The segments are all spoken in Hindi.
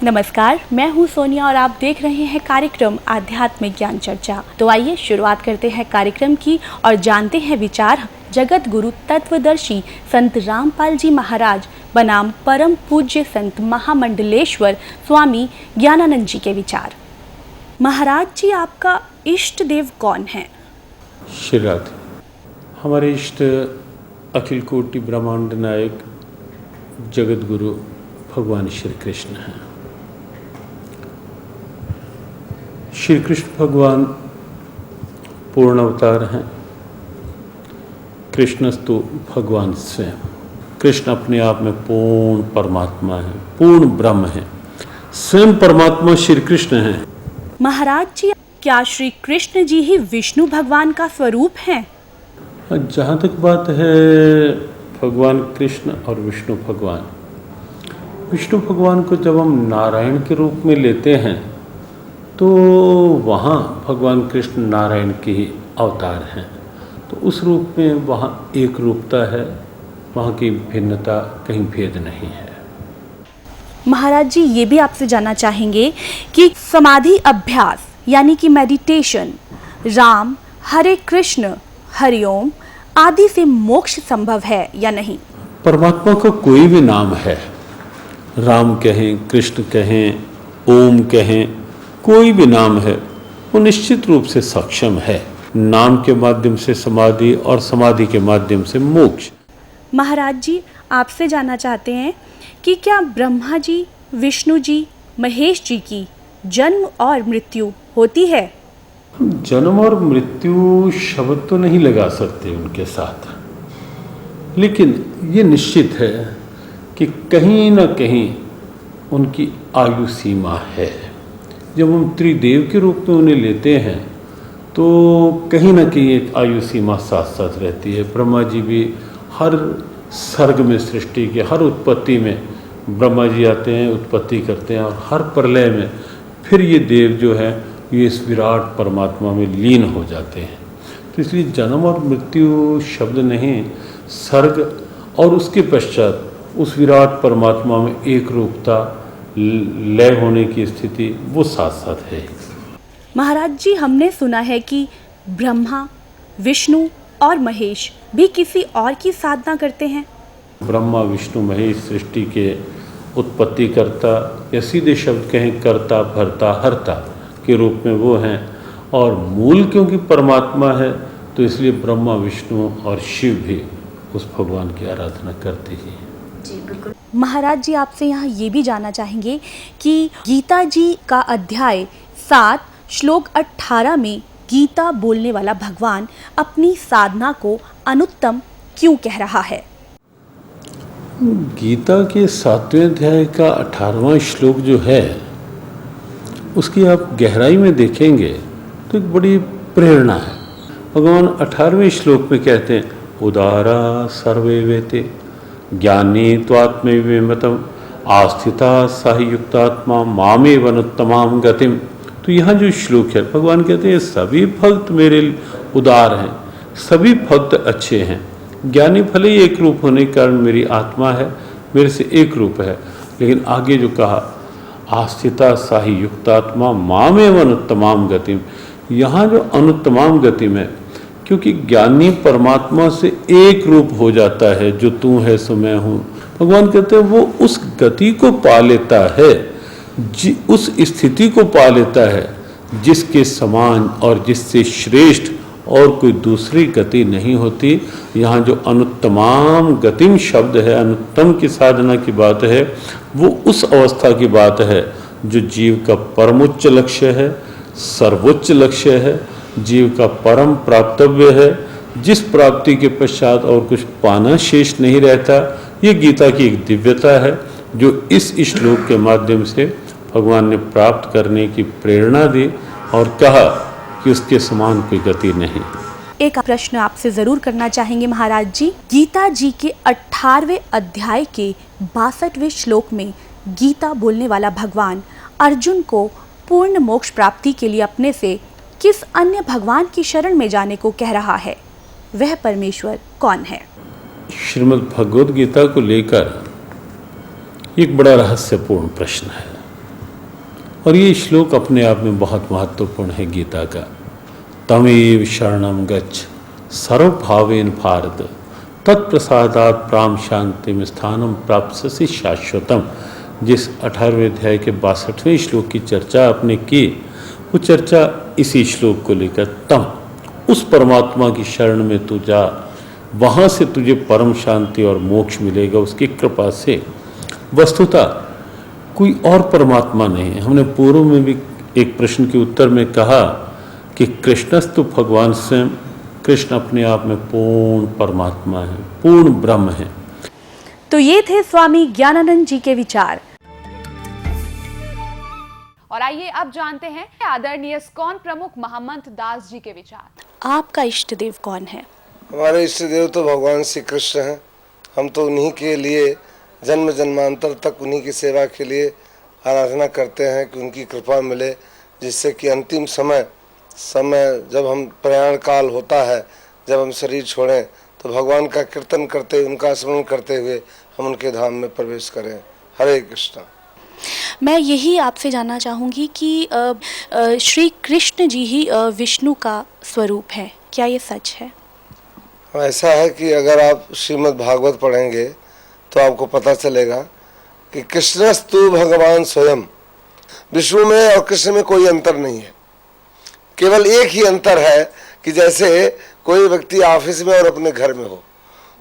नमस्कार, मैं हूं सोनिया और आप देख रहे हैं कार्यक्रम आध्यात्मिक ज्ञान चर्चा। तो आइए शुरुआत करते हैं कार्यक्रम की और जानते हैं विचार जगत गुरु तत्वदर्शी संत रामपाल जी महाराज बनाम परम पूज्य संत महामंडलेश्वर स्वामी ज्ञानानंद जी के विचार। महाराज जी, आपका इष्ट देव कौन है? श्री राधे। हमारे इष्ट अखिल कोटि ब्रह्मांड नायक जगत गुरु भगवान श्री कृष्ण हैं। श्री कृष्ण भगवान पूर्ण अवतार हैं। कृष्णस्तु भगवान स्वयं। कृष्ण अपने आप में पूर्ण परमात्मा है, पूर्ण ब्रह्म है, स्वयं परमात्मा श्री कृष्ण हैं। महाराज जी, क्या श्री कृष्ण जी ही विष्णु भगवान का स्वरूप हैं? जहाँ तक बात है भगवान कृष्ण और विष्णु भगवान को जब हम नारायण के रूप में लेते हैं तो वहाँ भगवान कृष्ण नारायण के ही अवतार हैं। तो उस रूप में वहाँ एक रूपता है, वहाँ की भिन्नता कहीं भेद नहीं है। महाराज जी, ये भी आपसे जानना चाहेंगे कि समाधि अभ्यास यानी कि मेडिटेशन, राम, हरे कृष्ण, हरिओम आदि से मोक्ष संभव है या नहीं? परमात्मा का कोई भी नाम है, राम कहें, कृष्ण कहें, ओम कहें, कोई भी नाम है, वो निश्चित रूप से सक्षम है। नाम के माध्यम से समाधि और समाधि के माध्यम से मोक्ष। महाराज जी, आपसे जानना चाहते हैं कि क्या ब्रह्मा जी, विष्णु जी, महेश जी की जन्म और मृत्यु होती है? जन्म और मृत्यु शब्द तो नहीं लगा सकते उनके साथ, लेकिन ये निश्चित है कि कहीं ना कहीं उनकी आयु सीमा है। जब हम त्रिदेव के रूप में उन्हें लेते हैं तो कहीं ना कहीं एक आयु सीमा साथ साथ रहती है। ब्रह्मा जी भी हर सर्ग में, सृष्टि के हर उत्पत्ति में ब्रह्मा जी आते हैं, उत्पत्ति करते हैं, और हर प्रलय में फिर ये देव जो है ये इस विराट परमात्मा में लीन हो जाते हैं। तो इसलिए जन्म और मृत्यु शब्द नहीं, सर्ग और उसके पश्चात उस विराट परमात्मा में एक रूपता, लय होने की स्थिति, वो साथ साथ है। महाराज जी, हमने सुना है कि ब्रह्मा, विष्णु और महेश भी किसी और की साधना करते हैं। ब्रह्मा, विष्णु, महेश सृष्टि के उत्पत्ति करता, या सीधे शब्द कहें कर्ता, भरता, हरता के रूप में वो हैं। और मूल क्योंकि परमात्मा है तो इसलिए ब्रह्मा, विष्णु और शिव भी उस भगवान की आराधना करते ही हैं। जी बिल्कुल। महाराज जी, आपसे यहाँ ये भी जानना चाहेंगे कि गीता जी का अध्याय 7 श्लोक 18 में गीता बोलने वाला भगवान अपनी साधना को अनुत्तम क्यों कह रहा है? गीता के 7वें अध्याय का 18वां श्लोक जो है उसकी आप गहराई में देखेंगे तो एक बड़ी प्रेरणा है। भगवान 18वें श्लोक में कहते हैं, उदारा सर्वे वेते ज्ञानी त्वात्मविमतम आस्थिता सायुक्तात्मा मामेव अनुत्तमाम गतिम। तो यहाँ जो श्लोक है, भगवान कहते हैं सभी भक्त मेरे उदार हैं, सभी भक्त अच्छे हैं। ज्ञानी भले ही एक रूप होने के कारण मेरी आत्मा है, मेरे से एक रूप है, लेकिन आगे जो कहा आस्थिता साही युक्तात्मा मामेव अनुत्तमाम गतिम, यहाँ जो अनुत्तमाम गतिम है, क्योंकि ज्ञानी परमात्मा से एक रूप हो जाता है, जो तू है सो मैं हूँ। भगवान कहते हैं वो उस गति को पा लेता है, उस स्थिति को पा लेता है जिसके समान और जिससे श्रेष्ठ और कोई दूसरी गति नहीं होती। यहाँ जो अनुत्तमाम गतिम शब्द है, अनुत्तम की साधना की बात है, वो उस अवस्था की बात है जो जीव का परमोच्च लक्ष्य है, सर्वोच्च लक्ष्य है, जीव का परम प्राप्तव्य है, जिस प्राप्ति के पश्चात और कुछ पाना शेष नहीं रहता। ये गीता की एक दिव्यता है जो इस श्लोक के माध्यम से भगवान ने प्राप्त करने की प्रेरणा दी और कहा कि उसके समान कोई गति नहीं। एक प्रश्न आपसे जरूर करना चाहेंगे महाराज जी। गीता जी के 18वें अध्याय के 62वें श्लोक में गीता बोलने वाला भगवान अर्जुन को पूर्ण मोक्ष प्राप्ति के लिए अपने से किस अन्य भगवान की शरण में जाने को कह रहा है? वह परमेश्वर कौन है? श्रीमद् भगवद गीता को लेकर एक बड़ा रहस्यपूर्ण प्रश्न है। और ये श्लोक अपने आप में बहुत महत्वपूर्ण है गीता का। तमेव शरणम गच्छ सर्वभावेन भारत तत्प्रसादात् प्राम शांतिम स्थानम प्राप्स्यसि शाश्वतम। जिस 18वें अध्याय के 62वें श्लोक की चर्चा आपने की, वो चर्चा इसी श्लोक को लेकर, तम उस परमात्मा की शरण में तू जा, वहाँ से तुझे परम शांति और मोक्ष मिलेगा उसकी कृपा से। वस्तुतः कोई और परमात्मा नहीं है। हमने पूर्व में भी एक प्रश्न के उत्तर में कहा कि कृष्णस्तु भगवान स्वयं, कृष्ण अपने आप में पूर्ण परमात्मा है, पूर्ण ब्रह्म है। तो ये थे स्वामी ज्ञानानंद जी के विचार। और आइए अब जानते हैं आदरणीय इस्कॉन प्रमुख महंत दास जी के विचार। आपका इष्ट देव कौन है? हमारे इष्ट देव तो भगवान श्री कृष्ण हैं। हम तो उन्हीं के लिए जन्म जन्मांतर तक उन्हीं की सेवा के लिए आराधना करते हैं कि उनकी कृपा मिले, जिससे कि अंतिम समय जब हम प्रयाण काल होता है, जब हम शरीर छोड़ें, तो भगवान का कीर्तन करते, उनका स्मरण करते हुए हम उनके धाम में प्रवेश करें। हरे कृष्णा। मैं यही आपसे जानना चाहूँगी कि श्री कृष्ण जी ही विष्णु का स्वरूप है, क्या ये सच है? ऐसा है कि अगर आप श्रीमद् भागवत पढ़ेंगे तो आपको पता चलेगा कि कृष्णस्तु भगवान स्वयं। विष्णु में और कृष्ण में कोई अंतर नहीं है। केवल एक ही अंतर है कि जैसे कोई व्यक्ति ऑफिस में और अपने घर में हो,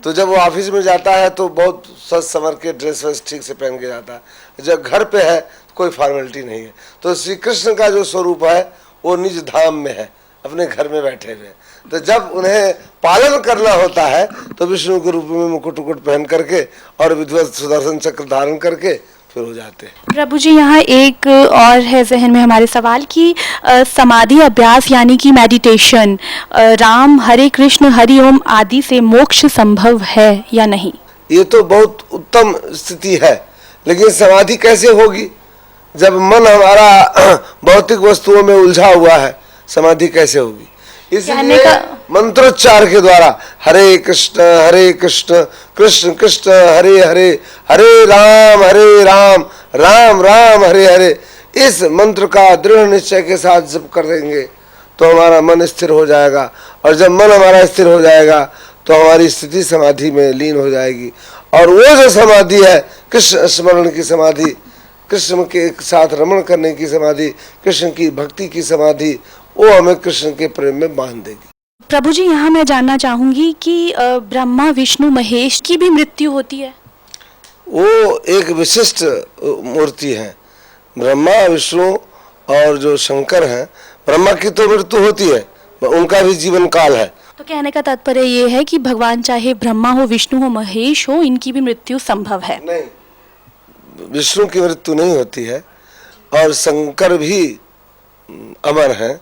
तो जब वो ऑफिस में जाता है तो बहुत सज संवर के ड्रेस वेस ठीक से पहन के जाता है। जब घर पे है तो कोई फॉर्मेलिटी नहीं है। तो श्री कृष्ण का जो स्वरूप है वो निज धाम में है, अपने घर में बैठे हुए। तो जब उन्हें पालन करना होता है तो विष्णु के रूप में मुकुट उकुट पहन करके और विधिवत सुदर्शन चक्र धारण करके फिर हो जाते हैं। प्रभु जी, यहाँ एक और है जहन में हमारे सवाल कि समाधि अभ्यास यानी कि मेडिटेशन, राम हरे कृष्ण हरि ओम आदि से मोक्ष संभव है या नहीं? ये तो बहुत उत्तम स्थिति है, लेकिन समाधि कैसे होगी जब मन हमारा भौतिक वस्तुओं में उलझा हुआ है? समाधि कैसे होगी? इसलिए मंत्रोच्चार के द्वारा हरे कृष्ण कृष्ण कृष्ण हरे हरे, हरे राम राम राम हरे हरे, इस मंत्र का दृढ़ निश्चय के साथ जप कर देंगे तो हमारा मन स्थिर हो जाएगा। और जब मन हमारा स्थिर हो जाएगा तो हमारी स्थिति समाधि में लीन हो जाएगी। और वो जो समाधि है कृष्ण स्मरण की समाधि, कृष्ण के साथ रमण करने की समाधि, कृष्ण की भक्ति की समाधि, वो हमें कृष्ण के प्रेम में बांध देगी। प्रभु जी, यहाँ मैं जानना चाहूंगी कि ब्रह्मा विष्णु महेश की भी मृत्यु होती है? वो एक विशिष्ट मूर्ति है। ब्रह्मा विष्णु और जो शंकर हैं, ब्रह्मा की तो मृत्यु होती है, उनका भी जीवन काल है। तो कहने का तात्पर्य ये है कि भगवान चाहे ब्रह्मा हो विष्णु हो महेश हो, इनकी भी मृत्यु संभव है? नहीं, विष्णु की मृत्यु नहीं होती है और शंकर भी अमर है।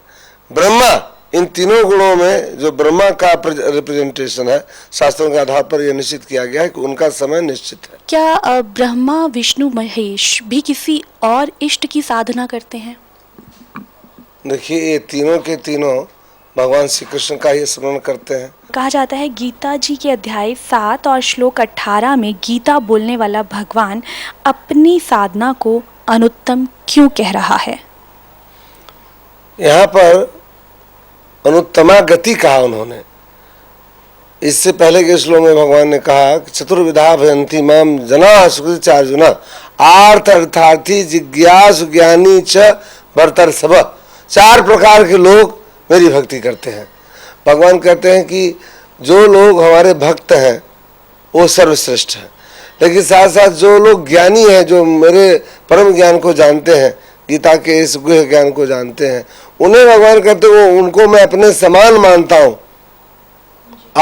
ब्रह्मा, इन तीनों गुणों में जो ब्रह्मा का रिप्रेजेंटेशन है, शास्त्रों के आधार पर यह निश्चित किया गया है कि उनका समय निश्चित है। क्या ब्रह्मा विष्णु महेश भी किसी और इष्ट की साधना करते हैं? देखिए, ये तीनों के तीनों भगवान श्री कृष्ण का ही स्मरण करते हैं। कहा जाता है गीता जी के अध्याय 7 और श्लोक 18 में गीता बोलने वाला भगवान अपनी साधना को अनुत्तम क्यों कह रहा है? यहाँ पर अनुत्तमा गति कहा उन्होंने। इससे पहले के श्लोक में भगवान ने कहा कि चतुर्विधा भयंती माम जना सुकृत अर्जुन आर्थ अर्थार्थी जिज्ञासु ज्ञानी च भरतर सब। 4 प्रकार के लोग मेरी भक्ति करते हैं। भगवान कहते हैं कि जो लोग हमारे भक्त हैं वो सर्वश्रेष्ठ हैं, लेकिन साथ साथ जो लोग ज्ञानी हैं, जो मेरे परम ज्ञान को जानते हैं, गीता के इस गुह्य ज्ञान को जानते हैं, उन्हें भगवान कहते हैं वो उनको मैं अपने समान मानता हूँ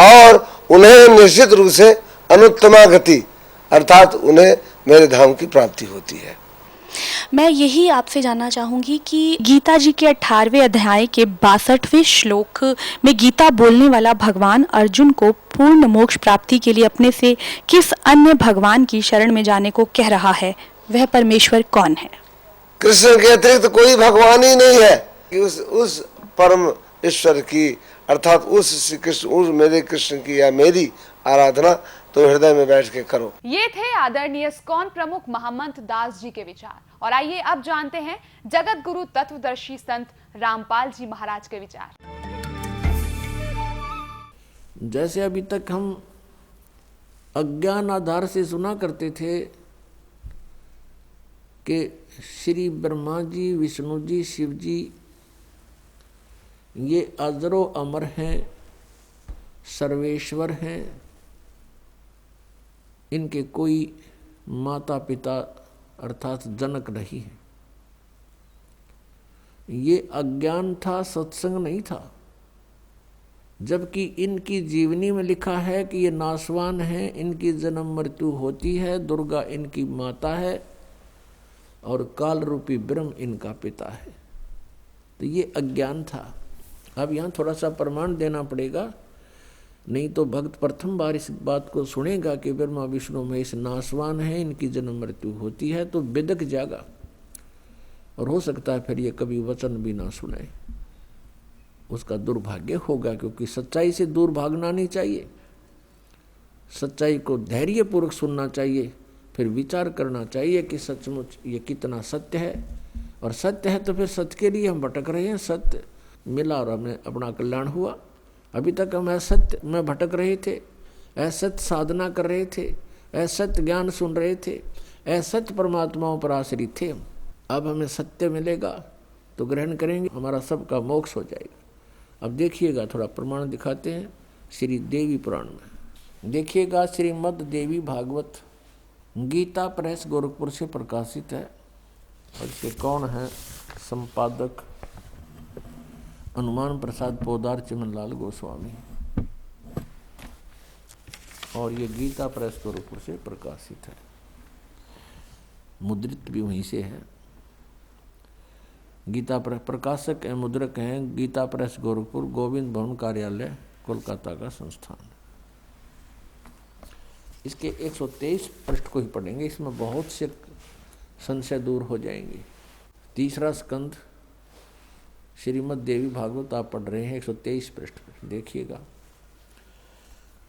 और उन्हें निश्चित रूप से अनुत्तमा गति अर्थात उन्हें मेरे धाम की प्राप्ति होती है। मैं यही आपसे जानना चाहूंगी कि गीता जी के 18वें अध्याय के 62वें श्लोक में गीता बोलने वाला भगवान अर्जुन को पूर्ण मोक्ष प्राप्ति के लिए अपने से किस अन्य भगवान की शरण में जाने को कह रहा है? वह परमेश्वर कौन है? कृष्ण के अतिरिक्त कोई भगवान ही नहीं है कि उस परम ईश्वर की अर्थात उस श्री कृष्ण, उस मेरे कृष्ण की या मेरी आराधना तो हृदय में बैठ के करो। ये थे आदरणीय इस्कॉन प्रमुख महम्मद दास जी के विचार। और आइए अब जानते हैं जगत गुरु तत्वदर्शी संत रामपाल जी महाराज के विचार। जैसे अभी तक हम अज्ञान आधार से सुना करते थे कि श्री ब्रह्मा जी, विष्णु जी, शिव जी ये अजरो अमर हैं, सर्वेश्वर हैं, इनके कोई माता पिता अर्थात जनक नहीं है। ये अज्ञान था, सत्संग नहीं था। जबकि इनकी जीवनी में लिखा है कि ये नाशवान है, इनकी जन्म मृत्यु होती है, दुर्गा इनकी माता है और काल रूपी ब्रह्म इनका पिता है। तो ये अज्ञान था। अब यहाँ थोड़ा सा प्रमाण देना पड़ेगा, नहीं तो भक्त प्रथम बार इस बात को सुनेगा कि ब्रह्मा विष्णु महेश नाशवान है, इनकी जन्म मृत्यु होती है, तो बिदक जागा और हो सकता है फिर ये कभी वचन भी ना सुने। उसका दुर्भाग्य होगा, क्योंकि सच्चाई से दूर भागना नहीं चाहिए। सच्चाई को धैर्यपूर्वक सुनना चाहिए, फिर विचार करना चाहिए कि सचमुच ये कितना सत्य है। और सत्य है तो फिर सत्य के लिए हम भटक रहे हैं। सत्य मिला और हमें अपना कल्याण हुआ। अभी तक हम असत्य में भटक रहे थे, असत्य साधना कर रहे थे, असत्य ज्ञान सुन रहे थे, असत्य परमात्माओं पर आश्रित थे। अब हमें सत्य मिलेगा तो ग्रहण करेंगे, हमारा सबका मोक्ष हो जाएगा। अब देखिएगा, थोड़ा प्रमाण दिखाते हैं श्री देवी पुराण में। देखिएगा, श्रीमद् देवी भागवत गीता प्रेस गोरखपुर से प्रकाशित है। और इसके कौन है संपादक? हनुमान प्रसाद पोदार चिमनलाल गोस्वामी। और ये गीता प्रेस गोरखपुर से प्रकाशित है, मुद्रित भी वहीं से है। गीता प्रेस प्रकाशक एवं मुद्रक हैं गीता प्रेस गोरखपुर, गोविंद भवन कार्यालय, कोलकाता का संस्थान। इसके 123 पृष्ठ को ही पढ़ेंगे, इसमें बहुत से संशय दूर हो जाएंगे। तीसरा स्कंध श्रीमद् देवी भागवत आप पढ़ रहे हैं, 123 पृष्ठ पर देखिएगा।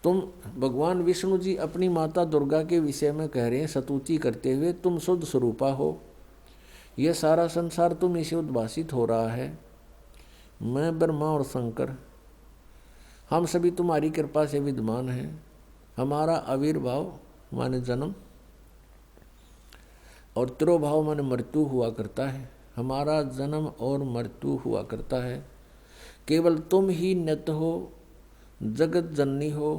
तुम भगवान विष्णु जी अपनी माता दुर्गा के विषय में कह रहे हैं स्तुति करते हुए, तुम शुद्ध स्वरूपा हो, यह सारा संसार तुम से उद्भासित हो रहा है। मैं ब्रह्मा और शंकर हम सभी तुम्हारी कृपा से विद्यमान हैं। हमारा आविर्भाव माने जन्म और तिरोभाव माने मृत्यु हुआ करता है। हमारा जन्म और मृत्यु हुआ करता है। केवल तुम ही नित्य हो, जगत जननी हो,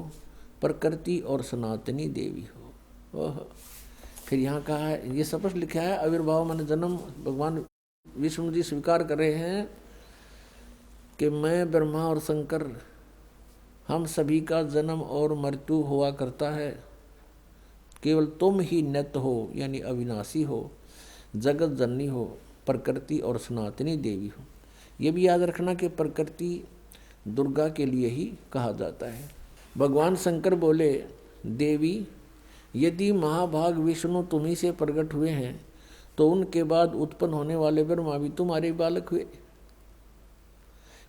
प्रकृति और सनातनी देवी हो। ओह, फिर यहाँ कहा है, ये स्पष्ट लिखा है, आविर्भाव माने जन्म। भगवान विष्णु जी स्वीकार कर रहे हैं कि मैं ब्रह्मा और शंकर हम सभी का जन्म और मृत्यु हुआ करता है। केवल तुम ही नित्य हो, यानी अविनाशी हो, जगत जननी हो, प्रकृति और सनातनी देवी हो। ये भी याद रखना कि प्रकृति दुर्गा के लिए ही कहा जाता है। भगवान शंकर बोले, देवी यदि महाभाग विष्णु तुम्ही से प्रकट हुए हैं तो उनके बाद उत्पन्न होने वाले ब्रह्मा भी तुम्हारे बालक हुए।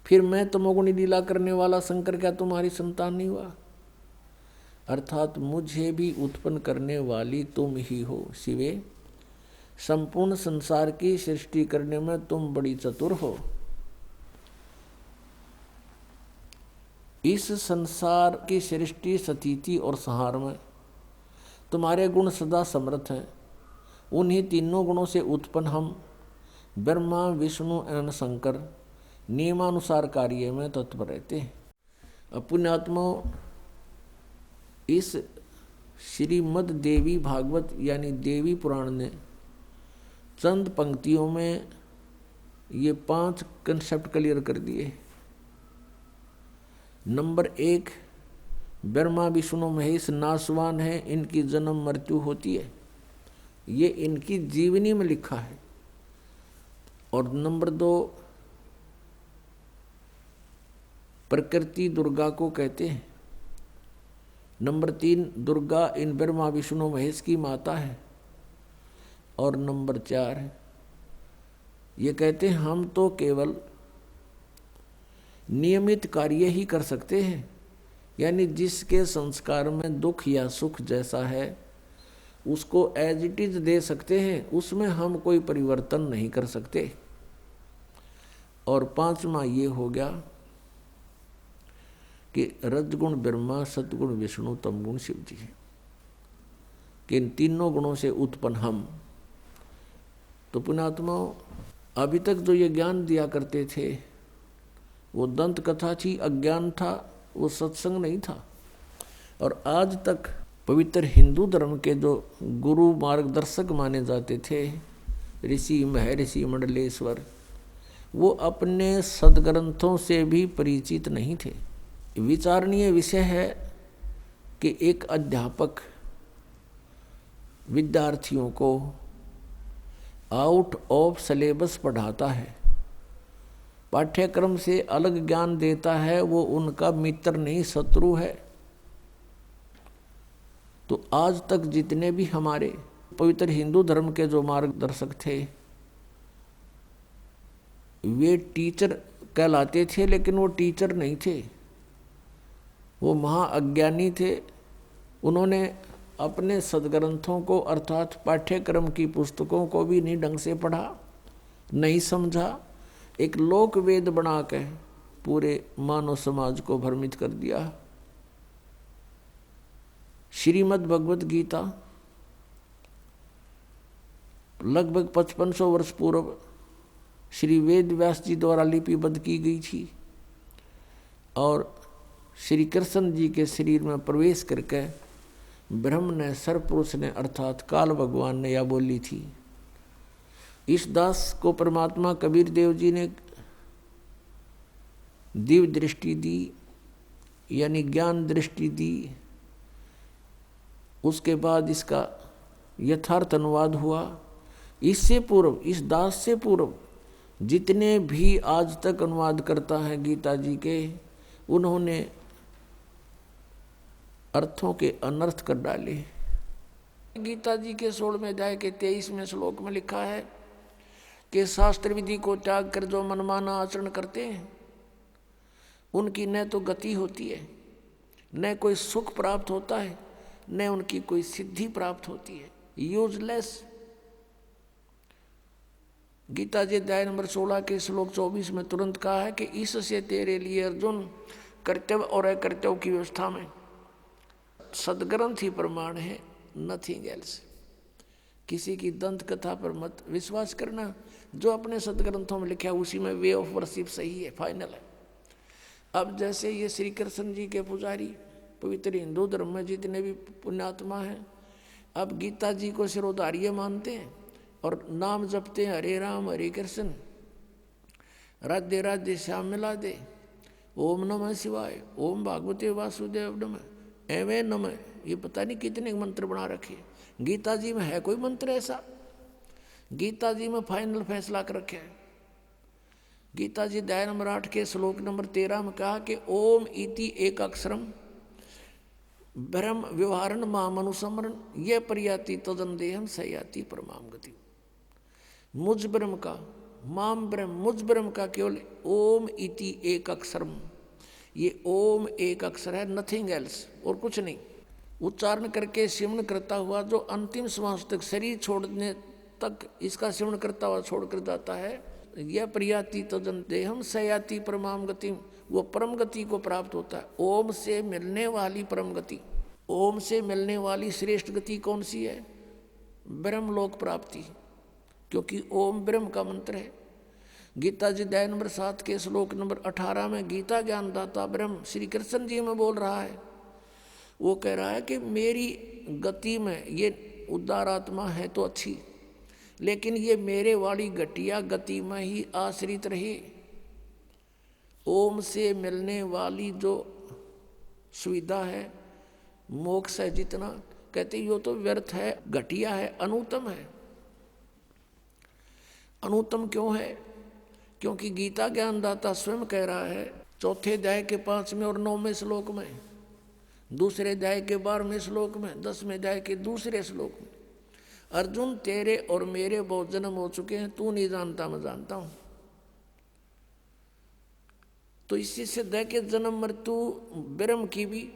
फिर मैं तमोगुणी लीला करने वाला शंकर क्या तुम्हारी संतान नहीं हुआ? अर्थात मुझे भी उत्पन्न करने वाली तुम ही हो शिवे। संपूर्ण संसार की सृष्टि करने में तुम बड़ी चतुर हो। इस संसार की सृष्टि, स्थिति और संहार में तुम्हारे गुण सदा समर्थ हैं। उन्हीं तीनों गुणों से उत्पन्न हम ब्रह्मा, विष्णु एवं शंकर नियमानुसार कार्य में तत्पर रहते हैं। पुण्यात्मा, इस श्रीमद् देवी भागवत यानी देवी पुराण ने चंद पंक्तियों में ये 5 कंसेप्ट क्लियर कर दिए। नंबर 1, ब्रह्मा विष्णु महेश नाशवान है, इनकी जन्म मृत्यु होती है, ये इनकी जीवनी में लिखा है। और नंबर 2, प्रकृति दुर्गा को कहते हैं। नंबर 3, दुर्गा इन ब्रह्मा विष्णु महेश की माता है। और नंबर 4, ये कहते हैं हम तो केवल नियमित कार्य ही कर सकते हैं, यानी जिसके संस्कार में दुख या सुख जैसा है उसको एज इट इज दे सकते हैं, उसमें हम कोई परिवर्तन नहीं कर सकते। और पांचवा ये हो गया कि रजगुण ब्रह्मा, सतगुण विष्णु, तमगुण शिव जी है, कि इन तीनों गुणों से उत्पन्न हम। तो पुण्यात्माओं, अभी तक जो ये ज्ञान दिया करते थे वो दंत कथा थी, अज्ञान था, वो सत्संग नहीं था। और आज तक पवित्र हिंदू धर्म के जो गुरु मार्गदर्शक माने जाते थे, ऋषि महर्षि मंडलेश्वर, वो अपने सदग्रंथों से भी परिचित नहीं थे। विचारणीय विषय है कि एक अध्यापक विद्यार्थियों को आउट ऑफ सिलेबस पढ़ाता है, पाठ्यक्रम से अलग ज्ञान देता है, वो उनका मित्र नहीं शत्रु है। तो आज तक जितने भी हमारे पवित्र हिंदू धर्म के जो मार्गदर्शक थे वे टीचर कहलाते थे, लेकिन वो टीचर नहीं थे, वो महाअज्ञानी थे। उन्होंने अपने सदग्रंथों को अर्थात पाठ्यक्रम की पुस्तकों को भी नहीं ढंग से पढ़ा, नहीं समझा, एक लोक वेद बना के पूरे मानव समाज को भ्रमित कर दिया। श्रीमद् भगवत गीता लगभग 5500 वर्ष पूर्व श्री वेद व्यास जी द्वारा लिपिबद्ध की गई थी और श्री कृष्ण जी के शरीर में प्रवेश करके ब्रह्म ने, सरपुरुष ने अर्थात काल भगवान ने यह बोली थी। इस दास को परमात्मा कबीर देव जी ने दिव्य दृष्टि दी, यानी ज्ञान दृष्टि दी। उसके बाद इसका यथार्थ अनुवाद हुआ। इससे पूर्व, इस दास से पूर्व जितने भी आज तक अनुवाद करता है गीता जी के, उन्होंने अर्थों के अनर्थ कर डाले। गीता जी के 16वें अध्याय के 23वें श्लोक में लिखा है कि शास्त्र विधि को त्याग कर जो मनमाना आचरण करते हैं उनकी न तो गति होती है, न कोई सुख प्राप्त होता है, न उनकी कोई सिद्धि प्राप्त होती है। यूजलेस। गीता जी अध्याय नंबर 16 के श्लोक 24 में तुरंत कहा है कि इससे तेरे लिए अर्जुन कर्तव्य और अकर्तव्य की व्यवस्था में सदग्रंथ ही प्रमाण है, नथिंग एल्स। किसी की दंत कथा पर मत विश्वास करना, जो अपने सदग्रंथों में लिखा है उसी में वे ऑफ वर्शिप सही है, फाइनल है। अब जैसे ये श्री कृष्ण जी के पुजारी पवित्र हिंदू धर्म में जितने भी पुण्यात्मा हैं, अब गीता जी को सिरोधार्य मानते हैं और नाम जपते हैं, हरे राम हरे कृष्ण, राधे राधे श्याम मिला दे, ओम नमः शिवाय, ओम भागवते वासुदेव नमः, एवं नमः। ये पता नहीं कितने मंत्र बना रखे। गीता जी में है कोई मंत्र ऐसा? गीता जी में फाइनल फैसला कर रखे है। गीता जी अध्याय नंबर 8 के श्लोक नंबर 13 में कहा कि ओम इति एक अक्षरम ब्रह्म व्यवहारण माम अनुसमरण ये प्रयाति तदन देहम सयाति परमाम गति। मुझ ब्रह्म का, माम ब्रह्म, मुझ ब्रह्म का केवल ओम इति एक अक्षरम, ये ओम एक अक्षर है, नथिंग एल्स, और कुछ नहीं। उच्चारण करके सिमरण करता हुआ जो अंतिम श्वास तक, शरीर छोड़ने तक इसका सिमरण करता हुआ छोड़कर जाता है, यह प्रयाति तदन देहम सयाति परमाम गति, वो परम गति को प्राप्त होता है। ओम से मिलने वाली परम गति, ओम से मिलने वाली श्रेष्ठ गति कौन सी है? ब्रह्मलोक प्राप्ति, क्योंकि ओम ब्रह्म का मंत्र है। गीता जी अध्याय नंबर 7 के श्लोक नंबर 18 में गीता ज्ञानदाता ब्रह्म श्री कृष्ण जी में बोल रहा है। वो कह रहा है कि मेरी गति में ये उदार आत्मा है तो अच्छी, लेकिन ये मेरे वाली घटिया गति में ही आश्रित रहे। ओम से मिलने वाली जो सुविधा है, मोक्ष है, जितना कहते यो तो व्यर्थ है, घटिया है, अनुत्तम है। अनुत्तम क्यों है? क्योंकि गीता ज्ञानदाता स्वयं कह रहा है 4थे अध्याय के 5वें और 9वें श्लोक में, 2रे अध्याय के 12वें श्लोक में, 10वें अध्याय के 2रे श्लोक में, अर्जुन तेरे और मेरे बहुत जन्म हो चुके हैं, तू नहीं जानता मैं जानता हूं। तो इससे सिद्ध है कि जन्म मृत्यु ब्रह्म की भी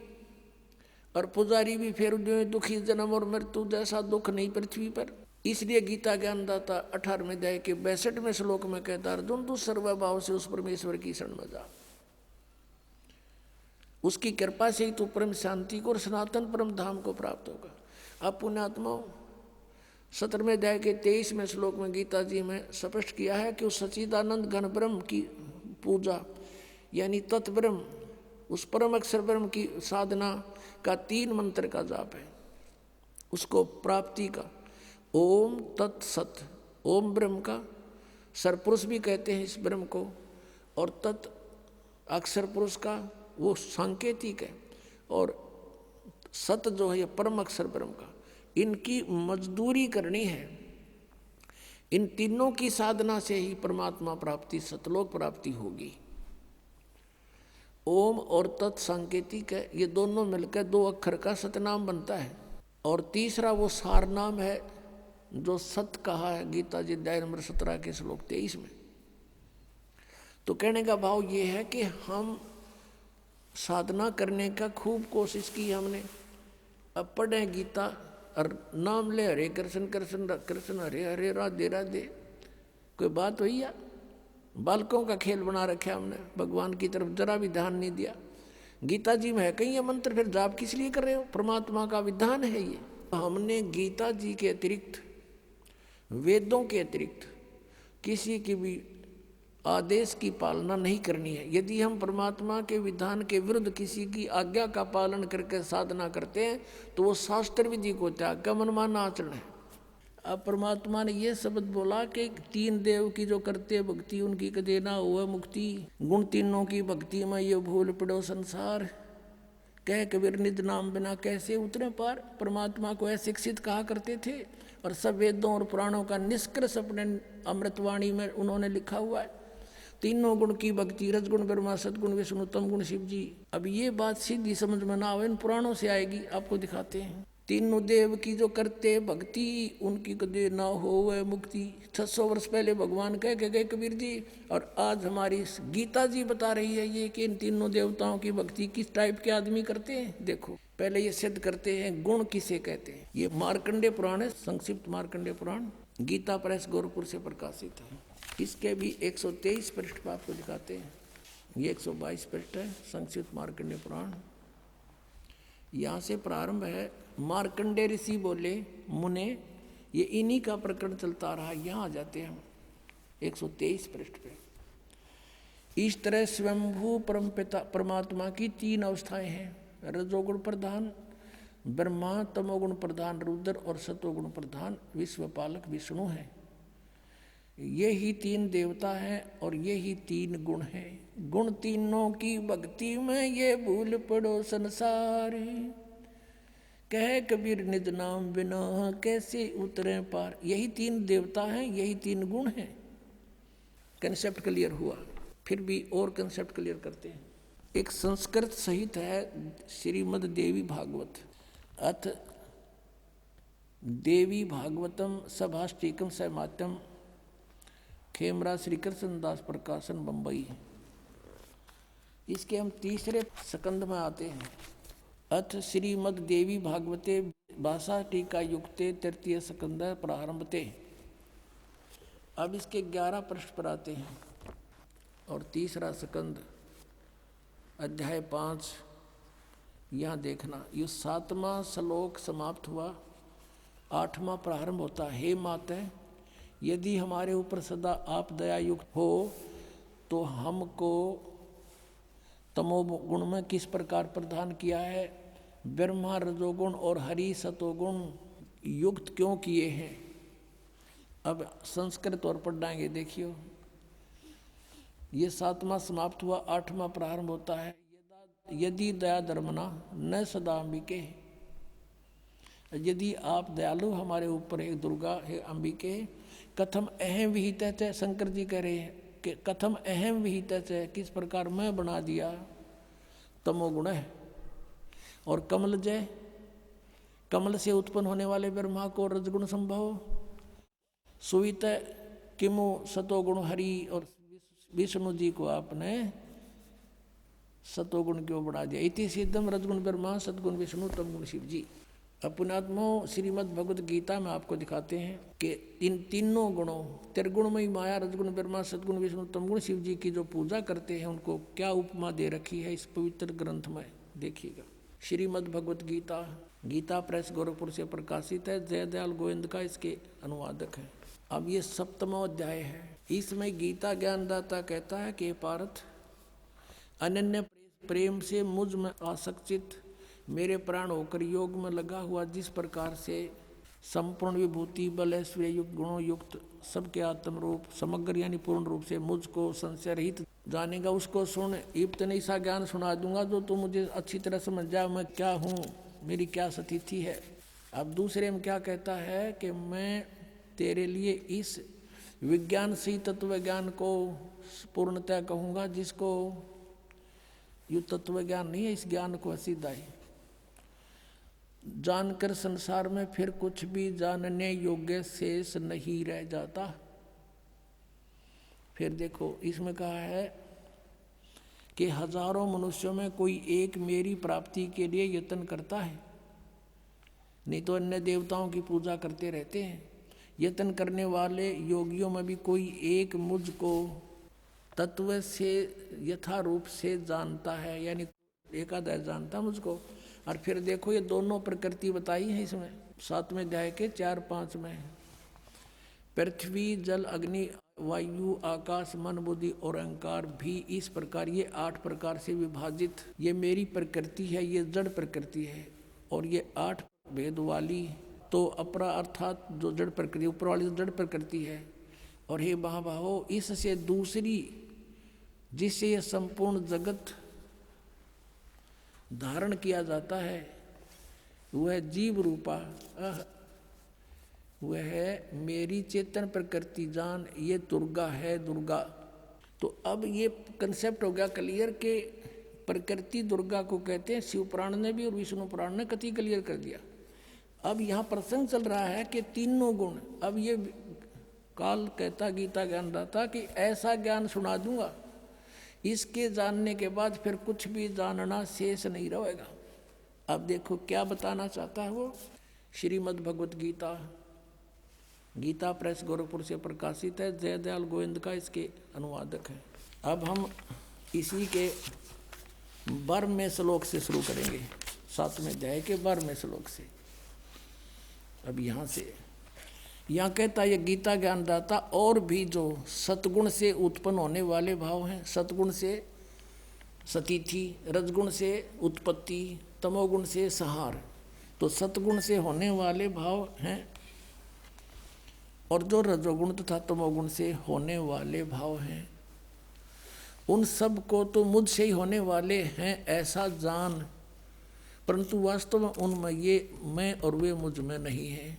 और पुजारी भी फिर जो दुखी जन्म और मृत्यु जैसा दुख नहीं पृथ्वी पर। इसलिए गीता ज्ञानदाता 18वें अध्याय के 62वें श्लोक में कहता अर्जुन तू सर्वभाव से उस परमेश्वर की शरण में जा, उसकी कृपा से ही तू परम शांति को और सनातन परम धाम को प्राप्त होगा। अब पुण्यात्माओं 17वें अध्याय के 23वें श्लोक में गीता जी में स्पष्ट किया है कि उस सच्चिदानंद घन ब्रह्म की पूजा यानी तत्ब्रह्म उस परम अक्षर ब्रह्म की साधना का 3 मंत्र का जाप है, उसको प्राप्ति का ओम तत्सत, ओम ब्रह्म का सरपुरुष भी कहते हैं इस ब्रह्म को, और तत् अक्षर पुरुष का वो सांकेतिक है, और सत जो है परम अक्षर ब्रह्म का। इनकी मजदूरी करनी है। इन तीनों की साधना से ही परमात्मा प्राप्ति सतलोक प्राप्ति होगी। ओम और तत् सांकेतिक है, ये दोनों मिलकर 2 अक्षर का सतनाम बनता है। और तीसरा वो सार नाम है जो सत कहा है गीता जी अध्याय नंबर 17 के श्लोक 23 में। तो कहने का भाव ये है कि हम साधना करने का खूब कोशिश की हमने, अब पढ़े गीता और नाम ले हरे कृष्ण कृष्ण कृष्ण हरे हरे राधे राधे, कोई बात हुई या बालकों का खेल बना रखा हमने, भगवान की तरफ जरा भी ध्यान नहीं दिया। गीता जी में है कहीं ये मंत्र, फिर जाप किस लिए कर रहे हो? परमात्मा का विधान है ये। हमने गीता जी के अतिरिक्त वेदों के अतिरिक्त किसी की भी आदेश की पालना नहीं करनी है। यदि हम परमात्मा के विधान के विरुद्ध किसी की आज्ञा का पालन करके साधना करते हैं तो वो शास्त्र विधि को त्याग का मनमाना आचरण है। अब परमात्मा ने ये शब्द बोला कि 3 देव की जो करते भक्ति उनकी कदे ना हुआ मुक्ति, गुण तीनों की भक्ति में ये भूल पड़ो संसार, कह कबीर निज नाम बिना कैसे उतरे पार। परमात्मा को अशिक्षित कहा करते थे और सब वेदों और पुराणों का निष्कर्ष अपने अमृतवाणी में उन्होंने लिखा हुआ है। तीनों गुण की भक्ति, रजगुण ब्रह्मा, सदगुण विष्णु, तम गुण शिव जी। अब ये बात सीधी समझ में ना आवे, इन पुराणों से आएगी, आपको दिखाते हैं। तीनों देव की जो करते भक्ति उनकी कदे ना हो वह मुक्ति, 600 वर्ष पहले भगवान कह के गए कबीर जी, और आज हमारी गीता जी बता रही है ये कि इन तीनों देवताओं की भक्ति किस टाइप के आदमी करते हैं। देखो पहले ये सिद्ध करते हैं गुण किसे कहते हैं। ये मार्कंडेय पुराण है, संक्षिप्त मार्कंडेय पुराण, गीता प्रेस गोरखपुर से प्रकाशित है। इसके भी 123 पृष्ठ पर आपको दिखाते हैं, ये 122 पृष्ठ है संक्षिप्त मार्कंडेय पुराण। यहाँ से प्रारंभ है। मार्कंडेय ऋषि बोले मुने, ये इन्हीं का प्रकरण चलता रहा। यहाँ आ जाते हैं हम 123 पृष्ठ पे। इस तरह स्वयंभू परमपिता परमात्मा की 3 अवस्थाएं हैं, रजोगुण प्रधान ब्रह्मा, तमोगुण प्रधान रुद्र और सतोगुण प्रधान विश्वपालक विष्णु है। ये ही 3 देवता हैं और ये ही 3 गुण हैं। गुण तीनों की भक्ति में ये भूल पड़ो संसार, कह कबीर निज नाम बिना कैसे उतरे पार। यही 3 देवता हैं, यही 3 गुण हैं। कंसेप्ट क्लियर हुआ। फिर भी और कंसेप्ट क्लियर करते हैं। एक संस्कृत सहित है श्रीमद् देवी भागवत, अथ देवी भागवतम सभाष्टिकम सहमात्यम, खेमरा श्री कृष्ण दास प्रकाशन बम्बई। इसके हम 3रे स्कंद में आते हैं। अथ श्रीमद् देवी भागवते भाषा टीका युक्ते 3य स्कंद प्रारंभते। अब इसके 11 पृष्ठ पर आते हैं और 3रा स्कंद अध्याय 5। यहाँ देखना, ये 7वां श्लोक समाप्त हुआ, 8वां प्रारंभ होता। हे माते, यदि हमारे ऊपर सदा आप दयायुक्त हो तो हमको तमोगुण में किस प्रकार प्रदान किया है, ब्रह्मा रजोगुण और हरि सतोगुण युक्त क्यों किए हैं। अब संस्कृत और पढ़ाएंगे, देखियो। ये 7वां समाप्त हुआ, 8वां प्रारंभ होता है। यदि दया धर्मना न सदा अंबिके, यदि आप दयालु हमारे ऊपर है दुर्गा है अंबिके, कथम अहम विहित है। शंकर जी कह रहे हैं कि कथम अहम विहित है, किस प्रकार मैं बना दिया तमोगुण है। और कमल जय, कमल से उत्पन्न होने वाले ब्रह्मा को रजगुण संभव, सुवित किमु सतोगुण हरि, और विष्णु जी को आपने सतोगुण क्यों बढ़ा दिया। इति सिद्धम रजगुण ब्रह्मा सतगुण विष्णु तमगुण शिव जी। अपनात्मो श्रीमद् भगवत गीता में आपको दिखाते हैं कि इन तीनों गुणों त्रिगुणमयी माया रजगुण ब्रह्मा सतगुण विष्णु तमगुण शिव जी की जो पूजा करते हैं उनको क्या उपमा दे रखी है इस पवित्र ग्रंथ में। देखिएगा, श्रीमद् भगवत गीता, गीता प्रेस गोरखपुर से प्रकाशित है। जयदयाल गोविंद का इसके अनुवादक है। अब ये 7वां अध्याय है। इसमें गीता ज्ञानदाता कहता है कि पार्थ, अनन्य प्रेम से मुझ में आसक्तित मेरे प्राण होकर योग में लगा हुआ जिस प्रकार से संपूर्ण विभूति बल ऐश्वर्य युक्त गुणों युक्त सबके आत्म रूप समग्र यानी पूर्ण रूप से मुझको संशय रहित जानेगा, उसको सुन। इतना ऐसा ज्ञान सुना दूंगा जो तू मुझे अच्छी तरह समझ जा, मैं क्या हूँ, मेरी क्या स्थिति है। अब दूसरे में क्या कहता है कि मैं तेरे लिए इस विज्ञान से तत्व ज्ञान को पूर्णतः कहूँगा, जिसको यू तत्व ज्ञान नहीं है, इस ज्ञान को सीधाई जानकर संसार में फिर कुछ भी जानने योग्य शेष नहीं रह जाता। फिर देखो इसमें कहा है कि हजारों मनुष्यों में कोई एक मेरी प्राप्ति के लिए यत्न करता है, नहीं तो अन्य देवताओं की पूजा करते रहते हैं। यत्न करने वाले योगियों में भी कोई एक मुझको तत्व से यथा रूप से जानता है, यानी एकादश जानता मुझको। और फिर देखो ये दोनों प्रकृति बताई है इसमें 7वें अध्याय के 4-5 में। पृथ्वी जल अग्नि वायु आकाश मन बुद्धि और अहंकार भी इस प्रकार ये 8 प्रकार से विभाजित ये मेरी प्रकृति है, ये जड़ प्रकृति है। और ये 8 भेद वाली तो अपरा अर्थात जो जड़ प्रकृति ऊपर वाली जड़ प्रकृति है। और हे महाबाहो, इससे दूसरी जिससे ये संपूर्ण जगत धारण किया जाता है वह जीव रूपा वह है मेरी चेतन प्रकृति जान, ये दुर्गा है दुर्गा। तो अब ये कंसेप्ट हो गया क्लियर कि प्रकृति दुर्गा को कहते हैं। शिव पुराण ने भी और विष्णु पुराण ने कति क्लियर कर दिया। अब यहाँ प्रसंग चल रहा है कि तीनों गुण। अब ये काल कहता गीता ज्ञानदाता कि ऐसा ज्ञान सुना दूंगा, इसके जानने के बाद फिर कुछ भी जानना शेष नहीं रहेगा। अब देखो क्या बताना चाहता है वो। श्रीमद् भगवत गीता, गीता प्रेस गोरखपुर से प्रकाशित है। जयदयाल गोविंद का इसके अनुवादक है। अब हम इसी के 12वें श्लोक से शुरू करेंगे, 7वें अध्याय के 12वें श्लोक से। अब यहाँ कहता है ये गीता ज्ञानदाता, और भी जो सतगुण से उत्पन्न होने वाले भाव हैं, सतगुण से सतीथि, रजगुण से उत्पत्ति, तमोगुण से संहार, तो सतगुण से होने वाले भाव हैं और जो रजोगुण तथा तमोगुण से होने वाले भाव हैं, उन सब को तो मुझसे ही होने वाले हैं ऐसा जान, परंतु वास्तव में उनमें ये मैं और वे मुझ में नहीं है।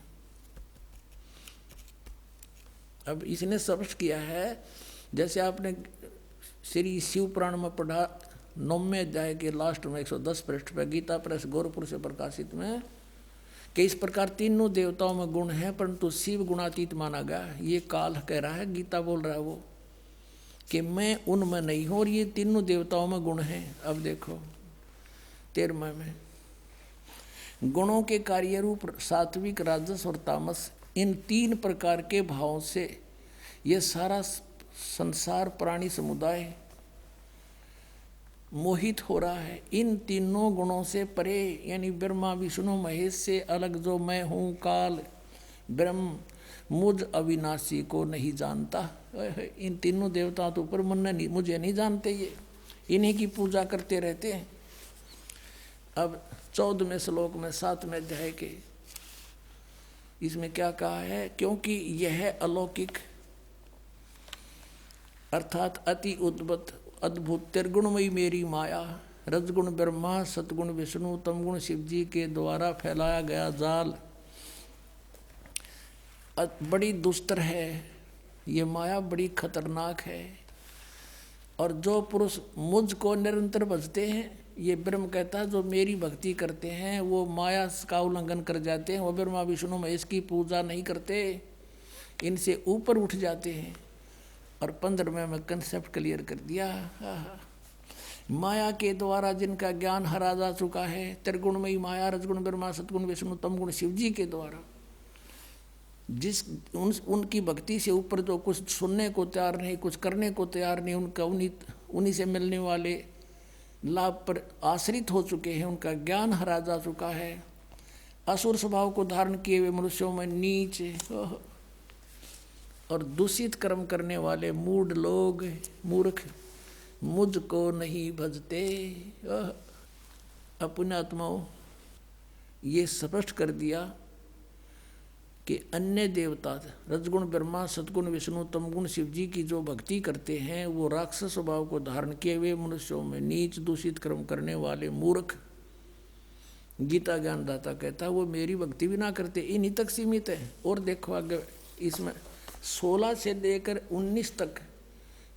अब इसने स्पष्ट किया है, जैसे आपने श्री शिव पुराण में पढ़ा 9वें अध्याय के लास्ट में 110 पृष्ठ पर गीता प्रेस गोरखपुर से प्रकाशित में, कि इस प्रकार तीनों देवताओं में गुण है परंतु शिव गुणातीत माना गया। ये काल कह रहा है, गीता बोल रहा है वो कि मैं उनमें नहीं हूँ और ये तीनों देवताओं में गुण हैं। अब देखो 13वें में गुणों के कार्य रूप सात्विक राजस और तामस, इन 3 प्रकार के भावों से ये सारा संसार प्राणी समुदाय मोहित हो रहा है। इन तीनों गुणों से परे यानी ब्रह्मा विष्णु महेश से अलग जो मैं हूँ काल ब्रह्म मुझ अविनाशी को नहीं जानता। इन तीनों देवताओं तो ऊपर मुझे नहीं जानते, ये इन्हीं की पूजा करते रहते हैं। अब 14वें श्लोक में 7वें अध्याय के इसमें क्या कहा है, क्योंकि यह अलौकिक अर्थात अति अद्भुत त्रिगुणमयी मेरी माया रजगुण ब्रह्मा सतगुण विष्णु तमगुण शिव जी के द्वारा फैलाया गया जाल बड़ी दुस्तर है। ये माया बड़ी खतरनाक है और जो पुरुष मुझको निरंतर भजते हैं, ये ब्रह्म कहता है जो मेरी भक्ति करते हैं वो माया का उल्लंघन कर जाते हैं, वो ब्रह्मा विष्णु महेश की पूजा नहीं करते, इनसे ऊपर उठ जाते हैं। और 15वें में कंसेप्ट क्लियर कर दिया, माया के द्वारा जिनका ज्ञान हरा जा चुका है, त्रिगुणमयी माया, रजगुण ब्रह्मा, सतगुण विष्णु, तमगुण शिव जी के द्वारा, उनकी भक्ति से ऊपर जो कुछ सुनने को तैयार नहीं, कुछ करने को तैयार नहीं, उनका उन्हीं से मिलने वाले लाभ पर आश्रित हो चुके हैं, उनका ज्ञान हरा जा चुका है। असुर स्वभाव को धारण किए हुए मनुष्यों में नीच और दूषित कर्म करने वाले मूढ़ लोग, मूर्ख, मुझको नहीं भजते। अपने आत्माओं, ये स्पष्ट कर दिया कि अन्य देवता रजगुण ब्रह्मा, सतगुण विष्णु, तमगुण शिव जी की जो भक्ति करते हैं वो राक्षस स्वभाव को धारण किए हुए मनुष्यों में नीच, दूषित कर्म करने वाले मूर्ख। गीता ज्ञानदाता कहता है वो मेरी भक्ति भी ना करते, इन्हीं तक सीमित है। और देखो आगे इसमें 16 से लेकर 19 तक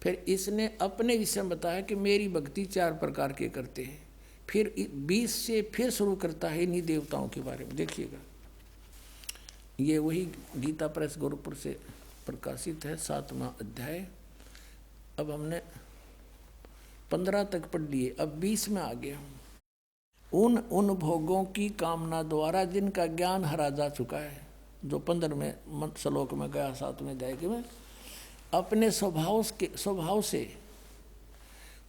फिर इसने अपने विषय में बताया कि मेरी भक्ति 4 प्रकार के करते हैं। फिर 20 से फिर शुरू करता है इन्हीं देवताओं के बारे में। देखिएगा, ये वही गीता प्रेस गोरखपुर से प्रकाशित है, 7वां अध्याय। अब हमने 15 तक पढ़ लिए, अब 20 में आ गया हूँ। उन भोगों की कामना द्वारा जिनका ज्ञान हरा जा चुका है, जो 15वें श्लोक में गया 7वें अध्याय के में, अपने स्वभाव से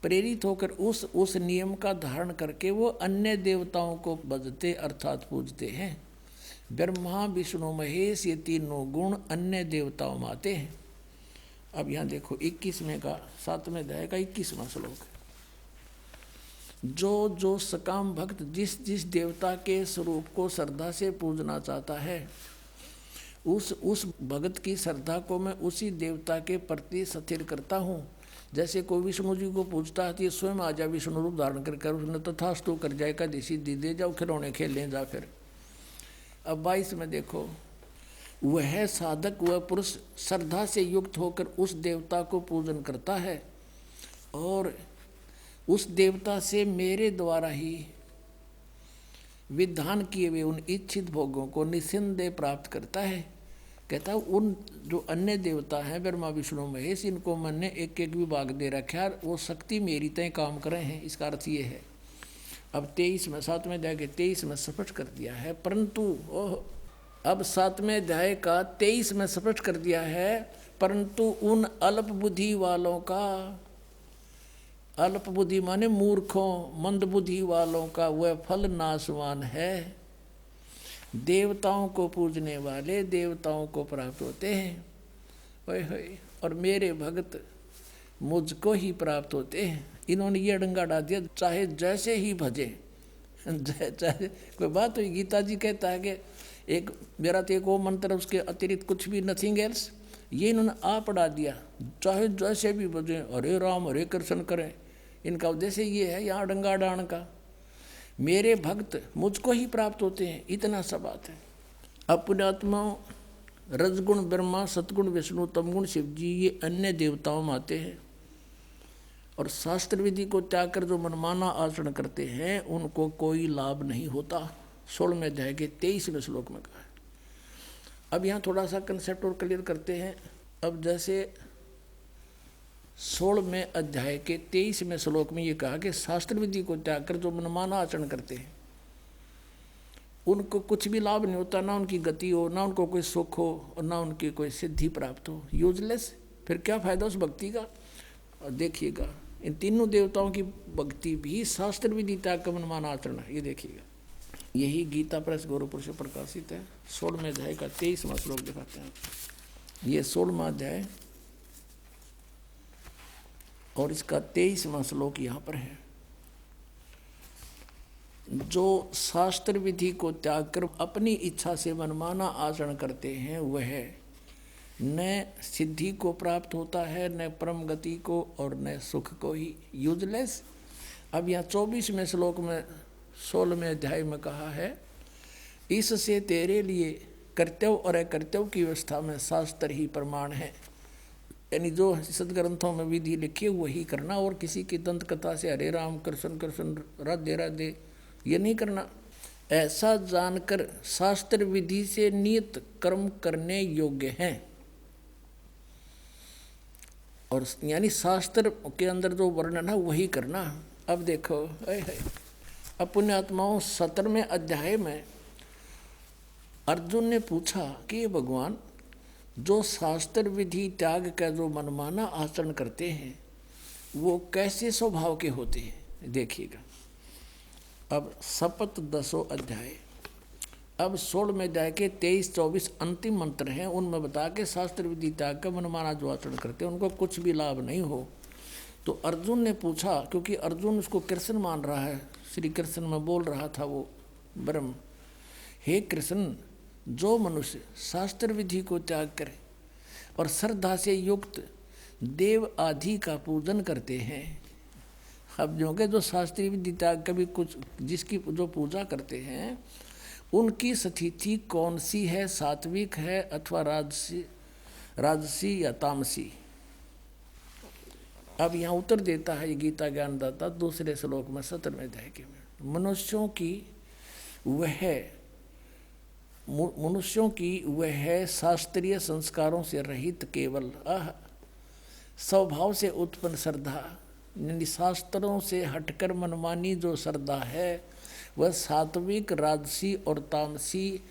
प्रेरित होकर उस नियम का धारण करके वो अन्य देवताओं को भजते अर्थात पूजते हैं। ब्रह्मा, विष्णु, महेश, ये तीनों गुण अन्य देवताओं में आते हैं। अब यहाँ देखो 21वें का 7वें अध्याय का 21वां श्लोक है। जो सकाम भक्त जिस देवता के स्वरूप को श्रद्धा से पूजना चाहता है, उस भगत की श्रद्धा को मैं उसी देवता के प्रति स्थिर करता हूँ। जैसे कोई विष्णु जी को पूजता है तो ये स्वयं आ जा विष्णु रूप धारण कर उसने तथास्तु कर जाए का देसी दे जाओ खिलौने खेल लें जा। फिर अब 22 में देखो, वह साधक, वह पुरुष श्रद्धा से युक्त होकर उस देवता को पूजन करता है और उस देवता से मेरे द्वारा ही विधान किए हुए उन इच्छित भोगों को निस्संदेह प्राप्त करता है। कहता है उन जो अन्य देवता हैं ब्रह्मा, विष्णु, महेश, इनको मैंने एक एक विभाग दे रखा है, वो शक्ति मेरी तय काम कर रहे हैं। इसका अर्थ ये है, अब 23 में 7वें अध्याय के 23 में स्पष्ट कर दिया है। परंतु अब 7वें अध्याय का 23 में स्पष्ट कर दिया है, परंतु उन अल्प बुद्धि वालों का, अल्प बुद्धि माने मूर्खों, मंद बुद्धि वालों का वह फल नाशवान है। देवताओं को पूजने वाले देवताओं को प्राप्त होते हैं, और मेरे भक्त मुझको ही प्राप्त होते हैं। इन्होंने ये डंगा डाल दिया, चाहे जैसे ही भजे, चाहे कोई बात हुई। गीता जी कहता है कि एक मेरा तो एक वो मंत्र, उसके अतिरिक्त कुछ भी, नथिंग एल्स। ये इन्होंने आप पढ़ा दिया, चाहे जैसे भी भजे, हरे राम हरे कृष्ण करें। इनका उद्देश्य ये है यहाँ डंगा डाण का। मेरे भक्त मुझको ही प्राप्त होते हैं, इतना सा बात है। अपने आत्माओं, रजगुण ब्रह्मा, सतगुण विष्णु, तमगुण शिव जी, ये अन्य देवताओं में आते हैं और शास्त्र विधि को त्याग कर जो मनमाना आचरण करते हैं उनको कोई लाभ नहीं होता। 16वें अध्याय के 23वें श्लोक में कहा है। अब यहाँ थोड़ा सा कंसेप्ट और क्लियर करते हैं। अब जैसे 16वें अध्याय के 23वें श्लोक में ये कहा कि शास्त्र विधि को त्याग कर जो मनमाना आचरण करते हैं उनको कुछ भी लाभ नहीं होता, ना उनकी गति हो, ना उनको कोई सुख हो, और ना उनकी कोई सिद्धि प्राप्त हो। यूजलेस। फिर क्या फायदा उस भक्ति का। और देखिएगा, इन तीनों देवताओं की भक्ति भी शास्त्र विधि त्याग का मनमाना आचरण है। ये देखिएगा, यही गीता प्रेस गोरखपुर से प्रकाशित है। 16वें अध्याय का 23वां श्लोक दिखाते हैं। ये 16वां अध्याय और इसका 23वां श्लोक यहाँ पर है। जो शास्त्र विधि को त्याग कर अपनी इच्छा से मनमाना आचरण करते हैं वह न सिद्धि को प्राप्त होता है, न परम गति को, और न सुख को ही। यूजलेस। अब यहाँ 24वें श्लोक में 16वें अध्याय में कहा है, इससे तेरे लिए कर्तव्य और अकर्तव्य की व्यवस्था में शास्त्र ही प्रमाण है। यानी जो सदग्रंथों में विधि लिखी वही करना, और किसी की दंत कथा से हरे राम कृष्ण कृष्ण राधे राधे ये नहीं करना। ऐसा जानकर शास्त्र विधि से नियत कर्म करने योग्य हैं। और यानी शास्त्र के अंदर जो वर्णन है वही करना। अब देखो अब पुण्यात्माओं 17वें अध्याय में अर्जुन ने पूछा कि ये भगवान, जो शास्त्र विधि त्याग का जो मनमाना आचरण करते हैं वो कैसे स्वभाव के होते हैं। देखिएगा अब शपथ 10वां अध्याय, अब 16वें अध्याय के 23-24 अंतिम मंत्र हैं, उनमें बता के शास्त्र विधि त्याग का मनमाना जो आचरण करते हैं उनको कुछ भी लाभ नहीं हो। तो अर्जुन ने पूछा, क्योंकि अर्जुन उसको कृष्ण मान रहा है, श्री कृष्ण में बोल रहा था वो ब्रह्म, हे कृष्ण, जो मनुष्य शास्त्र विधि को त्याग करे और श्रद्धा से युक्त देव आदि का पूजन करते हैं। अब जो के जो शास्त्रीय विधि त्याग कभी कुछ जिसकी जो पूजा करते हैं उनकी स्थिति कौन सी है, सात्विक है अथवा राजसी या तामसी। अब यहाँ उत्तर देता है गीता ज्ञानदाता दूसरे श्लोक में 17वें अध्याय के में, मनुष्यों की वह शास्त्रीय संस्कारों से रहित केवल स्वभाव से उत्पन्न श्रद्धा, शास्त्रों से हटकर मनमानी जो श्रद्धा है वह सात्विक, राजसी और तामसी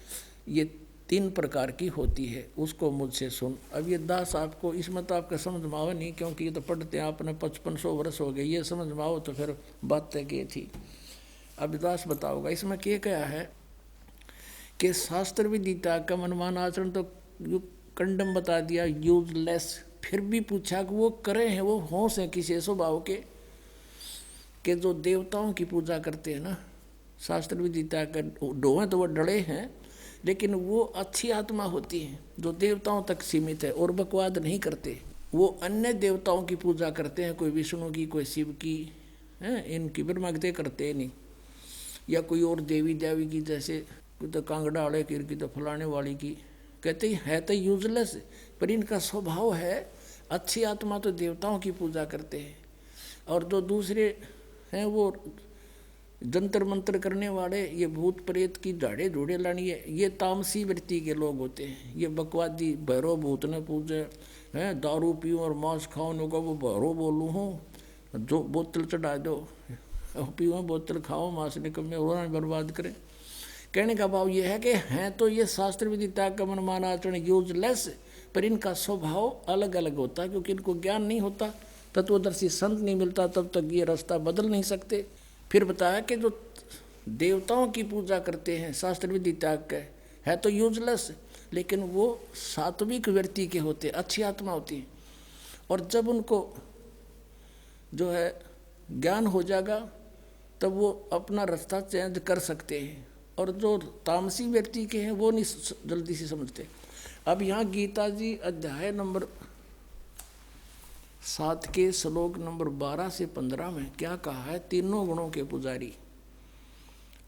ये 3 प्रकार की होती है, उसको मुझसे सुन। अब ये दास आपको इसमें तो आपका समझ में आओ नहीं, क्योंकि ये तो पढ़ते हैं आपने 5500 वर्ष हो गए, ये समझ में आओ तो फिर बात तय की थी। अब दास बताओगा इसमें क्या है कि शास्त्र विधि त्याग का मनमाना आचरण तो कंडम बता दिया, यूजलेस। फिर भी पूछा कि वो करे हैं, वो होश है किसी स्वभाव के जो देवताओं की पूजा करते हैं ना, शास्त्र विधि त्याग कर डोहे तो वो डरे हैं, लेकिन वो अच्छी आत्मा होती है जो देवताओं तक सीमित है और बकवाद नहीं करते। वो अन्य देवताओं की पूजा करते हैं, कोई विष्णु की, कोई शिव की, हैं, इनकी ब्रह्मगते करते नहीं, या कोई और देवी देवी की, जैसे कोई तो कांगड़ा वाले की तो फलाने वाली की, कहते है तो यूजलेस, पर इनका स्वभाव है अच्छी आत्मा, तो देवताओं की पूजा करते हैं। और जो दूसरे हैं वो जंतर मंत्र करने वाले, ये भूत प्रेत की झाड़े झूड़े लानी है, ये तामसी वृत्ति के लोग होते हैं। ये बकवादी भैरव भूत ने पूजे हैं, दारू पीऊँ और मांस खाओ को वो भैरव बोलूँ हूँ, जो बोतल चढ़ा दो, पीऊँ बोतल खाओ, मांस निकम्मे और बर्बाद करें। कहने का भाव ये है कि हैं तो ये शास्त्र विधि त्याग का मनमाना आचरण यूजलेस, पर इनका स्वभाव अलग अलग होता है, क्योंकि इनको ज्ञान नहीं होता, तत्वदर्शी संत नहीं मिलता, तब तक ये रास्ता बदल नहीं सकते। फिर बताया कि जो देवताओं की पूजा करते हैं शास्त्र विधि त्याग के, है तो यूजलेस, लेकिन वो सात्विक व्यक्ति के होते, अच्छी आत्मा होती है। और जब उनको जो है ज्ञान हो जाएगा तब वो अपना रास्ता चेंज कर सकते हैं, और जो तामसी व्यक्ति के हैं वो नहीं जल्दी से समझते। अब यहाँ गीता जी अध्याय नंबर 7 के श्लोक नंबर 12 से 15 में क्या कहा है, तीनों गुणों के पुजारी,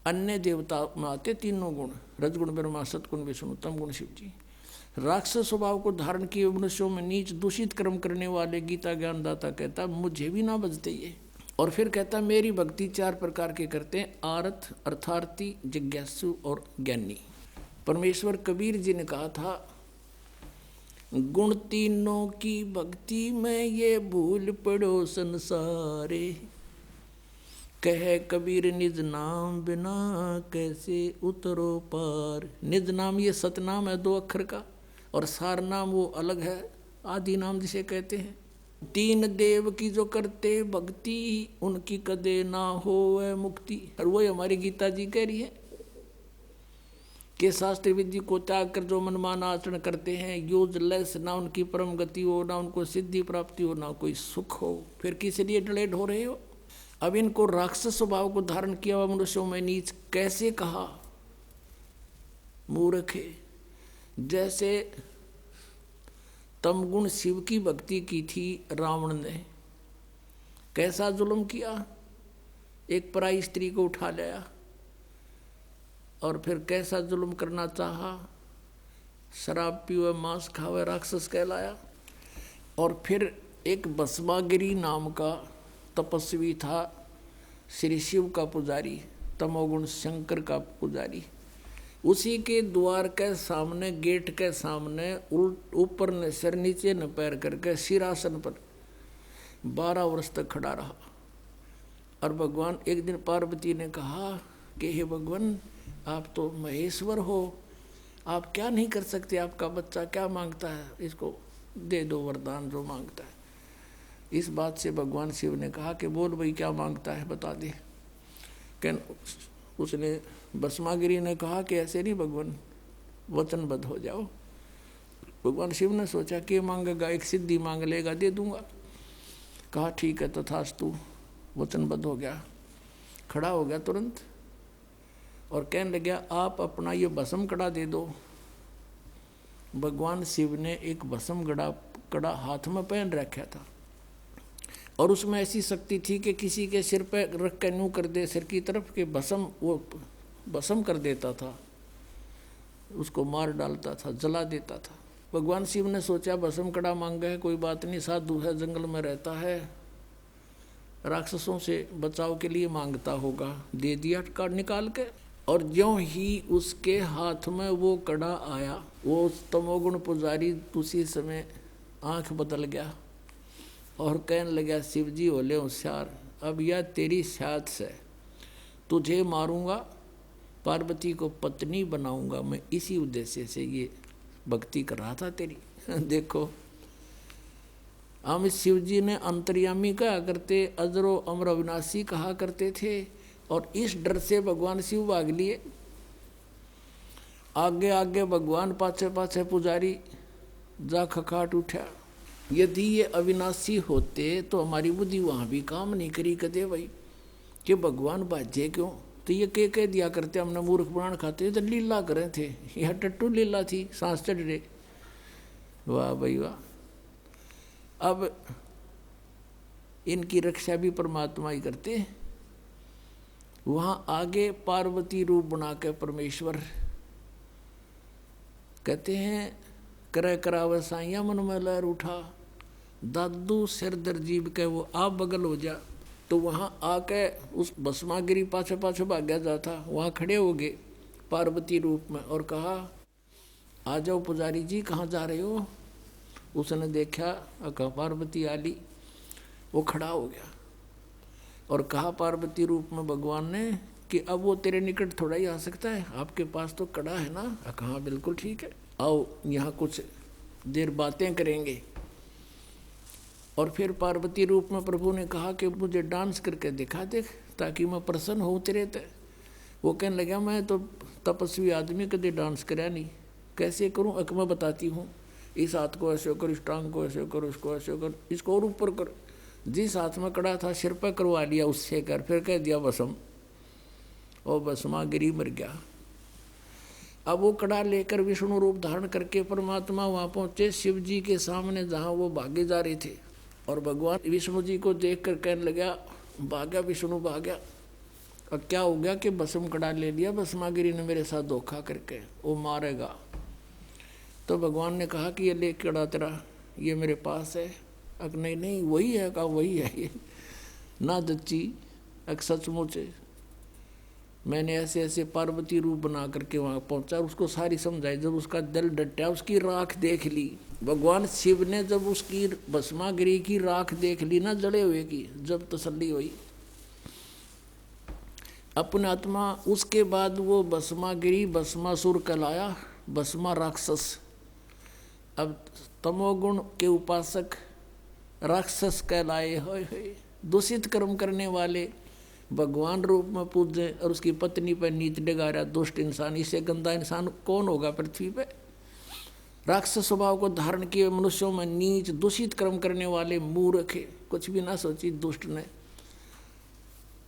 अन्य देवता में आते तीनों गुण, रजगुण ब्रह्मा, सतगुण विष्णु, तम गुण शिव जी। राक्षस स्वभाव को धारण किए मनुष्यों में नीच दूषित कर्म करने वाले गीता ज्ञानदाता कहता मुझे भी ना बजते ये। और फिर कहता मेरी भक्ति 4 प्रकार के करते हैं, आरथ, अर्थार्थी, जिज्ञासु और ज्ञानी। परमेश्वर कबीर जी ने कहा था, गुण तीनों की भक्ति में ये भूल पड़ो संसारे, कहे कबीर निज नाम बिना कैसे उतरो पार। निज नाम ये सतनाम है 2 अक्षर का, और सार नाम वो अलग है, आदि नाम जिसे कहते हैं। 3 देव की जो करते भक्ति, उनकी कदे ना हो मुक्ति। और वही हमारी गीता जी कह रही है कि शास्त्र विधि को त्याग कर जो मनमाना आचरण करते हैं यूजलेस, ना उनकी परम गति हो, ना उनको सिद्धि प्राप्ति हो, ना कोई सुख हो, फिर किस लिए डलेट हो रहे हो। अब इनको राक्षस स्वभाव को धारण किया हुआ मनुष्यों में नीच कैसे कहा, मूर्ख। जैसे तमगुण शिव की भक्ति की थी रावण ने, कैसा जुल्म किया, एक पराई स्त्री को उठा लिया और फिर कैसा जुल्म करना चाहा, शराब पीवे, मांस खावे, राक्षस कहलाया। और फिर एक भस्मागिरी नाम का तपस्वी था, श्री शिव का पुजारी, तमोगुण शंकर का पुजारी, उसी के द्वार के सामने, गेट के सामने ऊपर न सिर नीचे न पैर करके सिरासन पर 12 वर्ष तक खड़ा रहा। और भगवान एक दिन पार्वती ने कहा कि हे भगवान, आप तो महेश्वर हो, आप क्या नहीं कर सकते, आपका बच्चा क्या मांगता है, इसको दे दो वरदान जो मांगता है। इस बात से भगवान शिव ने कहा कि बोल भाई क्या मांगता है बता दे। क्या उसने भस्मागिरी ने कहा कि ऐसे नहीं भगवान, वचनबद्ध हो जाओ। भगवान शिव ने सोचा कि मांगेगा, एक सिद्धि मांग लेगा, दे दूंगा। कहा ठीक है तथास्तु, वचनबद्ध हो गया, खड़ा हो गया तुरंत और कहने लगा आप अपना ये भस्म कड़ा दे दो। भगवान शिव ने एक भस्म कड़ा हाथ में पहन रखा था और उसमें ऐसी शक्ति थी कि किसी के सिर पे रख के यूं कर दे सिर की तरफ के भस्म, वो भस्म कर देता था, उसको मार डालता था, जला देता था। भगवान शिव ने सोचा भस्म कड़ा मांगा है, कोई बात नहीं, साधु है, जंगल में रहता है, राक्षसों से बचाव के लिए मांगता होगा। दे दिया कार्ड निकाल के। और ज्यों ही उसके हाथ में वो कड़ा आया, वो तमोगुण पुजारी उसी समय आंख बदल गया और कहने लगा शिव जी होले होशियार, अब यह तेरी साथ से तुझे मारूंगा, पार्वती को पत्नी बनाऊंगा मैं, इसी उद्देश्य से ये भक्ति कर रहा था तेरी। देखो हम शिव जी ने अंतर्यामी कहा करते, अजरो अमर अविनाशी कहा करते थे और इस डर से भगवान शिव भाग लिए। आगे आगे भगवान, पाछे पाछे पुजारी, जा खखाट उठा। यदि ये अविनाशी होते तो हमारी बुद्धि वहाँ भी काम नहीं करी कदे भाई कि भगवान बाजे क्यों, तो ये कह दिया करते हमने मूर्ख प्राण खाते तो लीला करे थे, यह टट्टू लीला थी, सांस चढ़ रहे। वाह भाई वाह। अब इनकी रक्षा भी परमात्मा ही करते। वहाँ आगे पार्वती रूप बना के परमेश्वर कहते हैं, करे करावे साइया मन में लहर उठा, दादू सिर दर जीव के वो आप बगल हो जा। तो वहाँ आके उस भस्मागिरी पाछे पाछे भाग्या जाता, वहाँ खड़े हो गए पार्वती रूप में और कहा आ जाओ पुजारी जी, कहाँ जा रहे हो। उसने देखा, कहा पार्वती आली, वो खड़ा हो गया और कहा पार्वती रूप में भगवान ने कि अब वो तेरे निकट थोड़ा ही आ सकता है, आपके पास तो कड़ा है ना। कहा बिल्कुल ठीक है, आओ यहाँ कुछ देर बातें करेंगे। और फिर पार्वती रूप में प्रभु ने कहा कि मुझे डांस करके दिखा दे ताकि मैं प्रसन्न हो तेरे ते। वो कहने लगा मैं तो तपस्वी आदमी, कभी डांस कराया नहीं, कैसे करूं, अक मैं बताती हूँ। इस हाथ को ऐसे कर, इस टांग को ऐसे कर, इसको ऐसे कर, इसको और ऊपर कर। जिस हाथ में कड़ा था सिर पर करवा लिया उससे कर, फिर कह दिया भस्म, और भस्मागिरी मर गया। अब वो कड़ा लेकर विष्णु रूप धारण करके परमात्मा वहाँ पहुँचे शिव जी के सामने जहाँ वो भागे जा रहे थे। और भगवान विष्णु जी को देख कर कहने लगा, भागा विष्णु भागा। अब क्या हो गया कि भस्म कड़ा ले लिया, भस्मागिरी ने मेरे साथ धोखा करके, वो मारेगा। तो भगवान ने कहा कि ये ले कड़ा तेरा, ये मेरे पास है। अक नहीं नहीं वही है, कहा वही है ये ना दच्ची, अक सचमुच मैंने ऐसे ऐसे पार्वती रूप बना करके वहाँ पहुँचा, उसको सारी समझाई। जब उसका दिल डटा, उसकी राख देख ली, भगवान शिव ने जब उसकी भस्मागिरी की राख देख ली ना जले हुए की, जब तसल्ली हुई अपने आत्मा, उसके बाद वो भस्मागिरी भस्मासुर कहलाया, भस्मा राक्षस। अब तमोगुण के उपासक राक्षस कहलाए, होए दूषित कर्म करने वाले भगवान रूप में पूजे और उसकी पत्नी पर नीच डगा रहा दुष्ट इंसान। इससे गंदा इंसान कौन होगा पृथ्वी पे। राक्षस स्वभाव को धारण किए मनुष्यों में नीच दूषित कर्म करने वाले मूर्ख, कुछ भी ना सोची दुष्ट ने।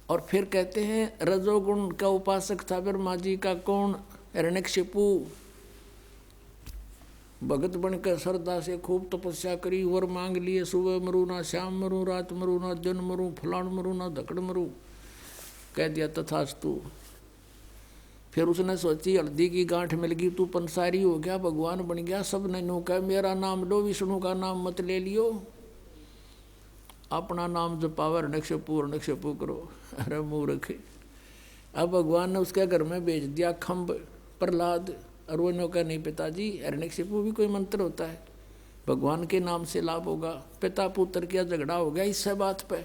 और फिर कहते हैं रजोगुण का उपासक था ब्रह्मा जी का कौन, हिरण्यकशिपु। भगत बनकर श्रद्धा से खूब तपस्या करी, वर मांग लिए, सुबह मरू ना शाम मरू, रात मरू ना दिन मरू, फलान मरू ना धकड़ मरू। कह दिया तथास्तु। फिर उसने सोची हल्दी की गांठ मिल गई, तू पंसारी हो गया, भगवान बन गया। सब ने नो कहा मेरा नाम लो, विष्णु का नाम मत ले लियो, अपना नाम जपावर नक्षपू करो। अरे मूर्ख। अब भगवान ने उसके घर में भेज दिया खम्ब प्रहलाद, और वो नो कहा नहीं पिताजी, हिरण्यकशिपु भी कोई मंत्र होता है, भगवान के नाम से लाभ होगा। पिता पुत्र का झगड़ा हो गया इससे बात पे।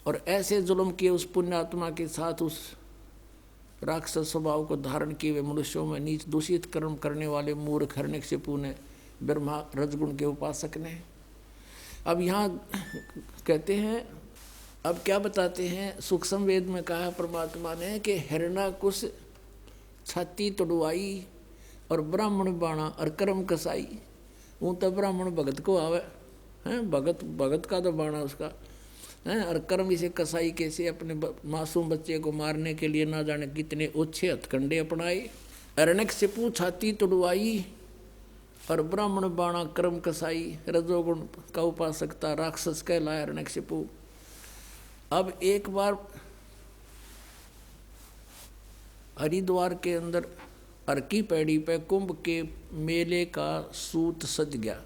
और ऐसे जुल्म किए उस पुण्यात्मा के साथ, उस राक्षस स्वभाव को धारण किए हुए मनुष्यों में नीच दूषित कर्म करने वाले मूर्ख हिरण्यकशिपु ने, ब्रह्मा रजगुण के उपासक ने। अब यहाँ कहते हैं, अब क्या बताते हैं, सूक्ष्म वेद में कहा परमात्मा ने कि हिरण्यकुश छाती तुड़वाई और ब्राह्मण बाणा और कर्म कसाई। वो तो ब्राह्मण भगत को आवे हैं, भगत का तो बाणा उसका है, और कर्म इसे कसाई कैसे अपने मासूम बच्चे को मारने के लिए ना जाने कितने ओछे हथकंडे अपनाए। हिरण्यकशिपु छाती तुड़वाई और ब्राह्मण बाणा कर्म कसाई, रजोगुण का उपासक था, राक्षस कहलाया हिरण्यकशिपु। अब एक बार हरिद्वार के अंदर अर्की पैड़ी पे कुंभ के मेले का सूत सज गया।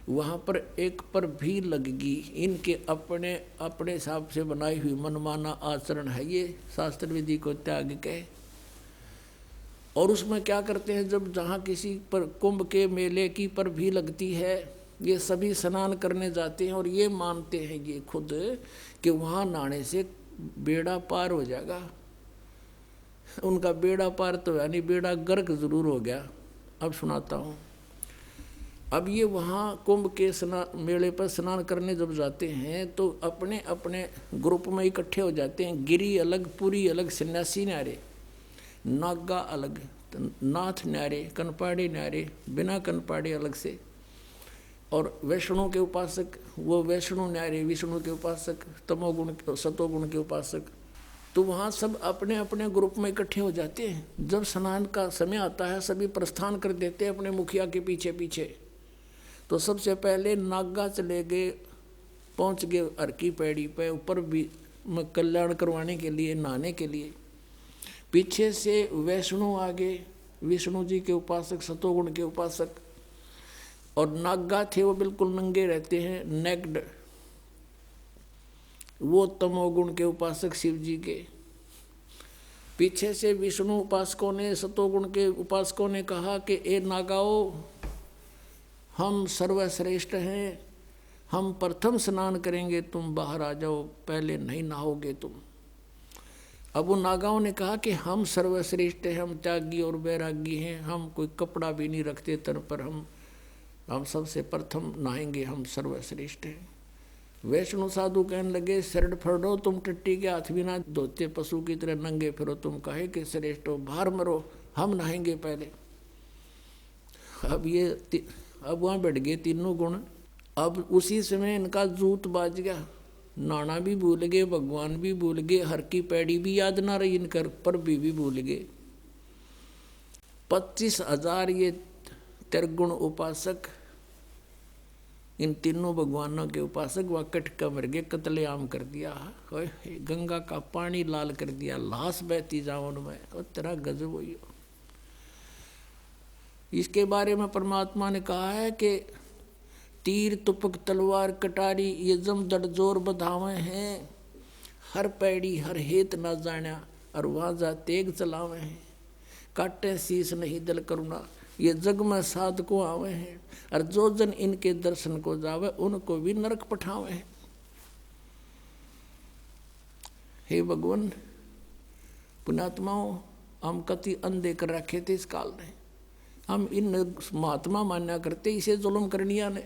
वहाँ पर एक पर भी लगगी। इनके अपने अपने हिसाब से बनाई हुई मनमाना आचरण है, ये शास्त्र विधि को त्याग के। और उसमें क्या करते हैं, जब जहाँ किसी पर कुंभ के मेले की पर भी लगती है, ये सभी स्नान करने जाते हैं और ये मानते हैं ये खुद कि वहाँ नहाने से बेड़ा पार हो जाएगा। उनका बेड़ा पार तो यानी बेड़ा गर्क जरूर हो गया। अब सुनाता हूँ। अब ये वहाँ कुंभ के मेले पर स्नान करने जब जाते हैं तो अपने अपने ग्रुप में इकट्ठे हो जाते हैं। गिरी अलग, पुरी अलग, सन्यासी न्यारे, नागा अलग, नाथ न्यारे, कनपाड़े न्यारे, बिना कनपाड़े अलग से, और वैष्णु के उपासक वो वैष्णु न्यारे, विष्णु के उपासक, तमोगुण सतोगुण के उपासक। तो वहाँ सब अपने अपने ग्रुप में इकट्ठे हो जाते हैं। जब स्नान का समय आता है सभी प्रस्थान कर देते हैं अपने मुखिया के पीछे पीछे। तो सबसे पहले नागा चले गए, पहुँच गए अर्की पैड़ी पे ऊपर भी कल्याण करवाने के लिए, नहाने के लिए। पीछे से वैष्णु आगे, विष्णु जी के उपासक, सतोगुण के उपासक, और नागा थे वो बिल्कुल नंगे रहते हैं, नेक्ड, वो तमोगुण के उपासक शिव जी के। पीछे से विष्णु उपासकों ने, सतोगुण के उपासकों ने कहा कि ए नागाओ, हम सर्वश्रेष्ठ हैं, हम प्रथम स्नान करेंगे, तुम बाहर आ जाओ, पहले नहीं नहाओगे तुम। अब वो नागाओं ने कहा कि हम सर्वश्रेष्ठ हैं, हम त्यागी और वैरागी हैं, हम कोई कपड़ा भी नहीं रखते तन पर, हम सबसे प्रथम नहाएंगे, हम सर्वश्रेष्ठ हैं। वैष्णु साधु कहने लगे, शरण फड़ो, तुम टट्टी के हाथ भी ना धोते, पशु की तरह नंगे फिरो, तुम कहे कि श्रेष्ठ हो, बाहर मरो, हम नहाएंगे पहले। अब वहाँ बैठ गए तीनों गुण। अब उसी समय इनका जूत बाज गया, नाना भी भूल गए, भगवान भी भूल गए, हर की पैड़ी भी याद ना रही इनकर, पर भी भूल गए। 25,000 ये त्रिगुण उपासक, इन तीनों भगवानों के उपासक वह कटका मर गए, कत्लेआम कर दिया, गंगा का पानी लाल कर दिया, लाश बहती जाओ उनमें, और तेरा गजब हुई। इसके बारे में परमात्मा ने कहा है कि तीर तुपक तलवार कटारी ये जम दड़ जोर बधावे हैं, हर पैड़ी हर हेत ना जाना, और वहाँ जा तेग चलावे हैं, काटे शीस नहीं दल करुणा, ये जग में साध को आवे हैं, और जो जन इनके दर्शन को जावे उनको भी नरक पठावे हैं। हे भगवान, पुण्यात्माओं, हम कति अंधे कर रखे थे इस काल ने, हम इन महात्मा मान्या करते इसे जुल्म करनिया ने।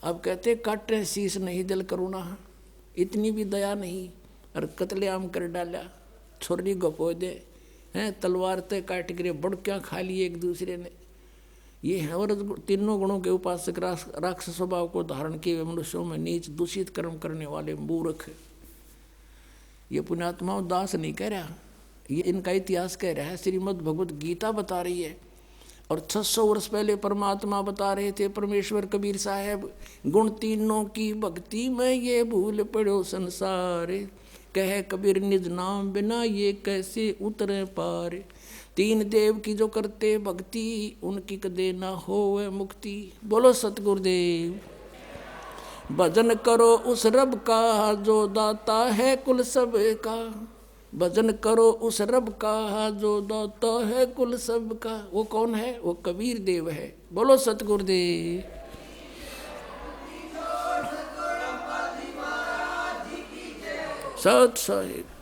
अब कहते काटे शीस नहीं दिल करुणा, इतनी भी दया नहीं, और कत्लेआम कर डाला, छोरी गपो दे हैं, तलवार ते काट गिरे, बड़कियाँ खा ली एक दूसरे ने। ये है और तीनों गुणों के उपासक, राक्षस स्वभाव को धारण किए मनुष्यों में नीच दूषित कर्म करने वाले मूर्ख। ये पुण्यात्माओं दास नहीं कह रहा, ये इनका इतिहास कह रहा है, श्रीमद् भगवत गीता बता रही है। और 600 वर्ष पहले परमात्मा बता रहे थे, परमेश्वर कबीर साहब, गुण तीनों की भक्ति में ये भूल पड़ो संसार, कह कबीर निज नाम बिना ये कैसे उतरे पार, तीन देव की जो करते भक्ति उनकी कदे ना होवे मुक्ति। बोलो सतगुरुदेव। भजन करो उस रब का जो दाता है कुल सब का, भजन करो उस रब का जो दाता है कुल सब का। वो कौन है? वो कबीर देव है। बोलो सतगुरुदेव। सत साहिब।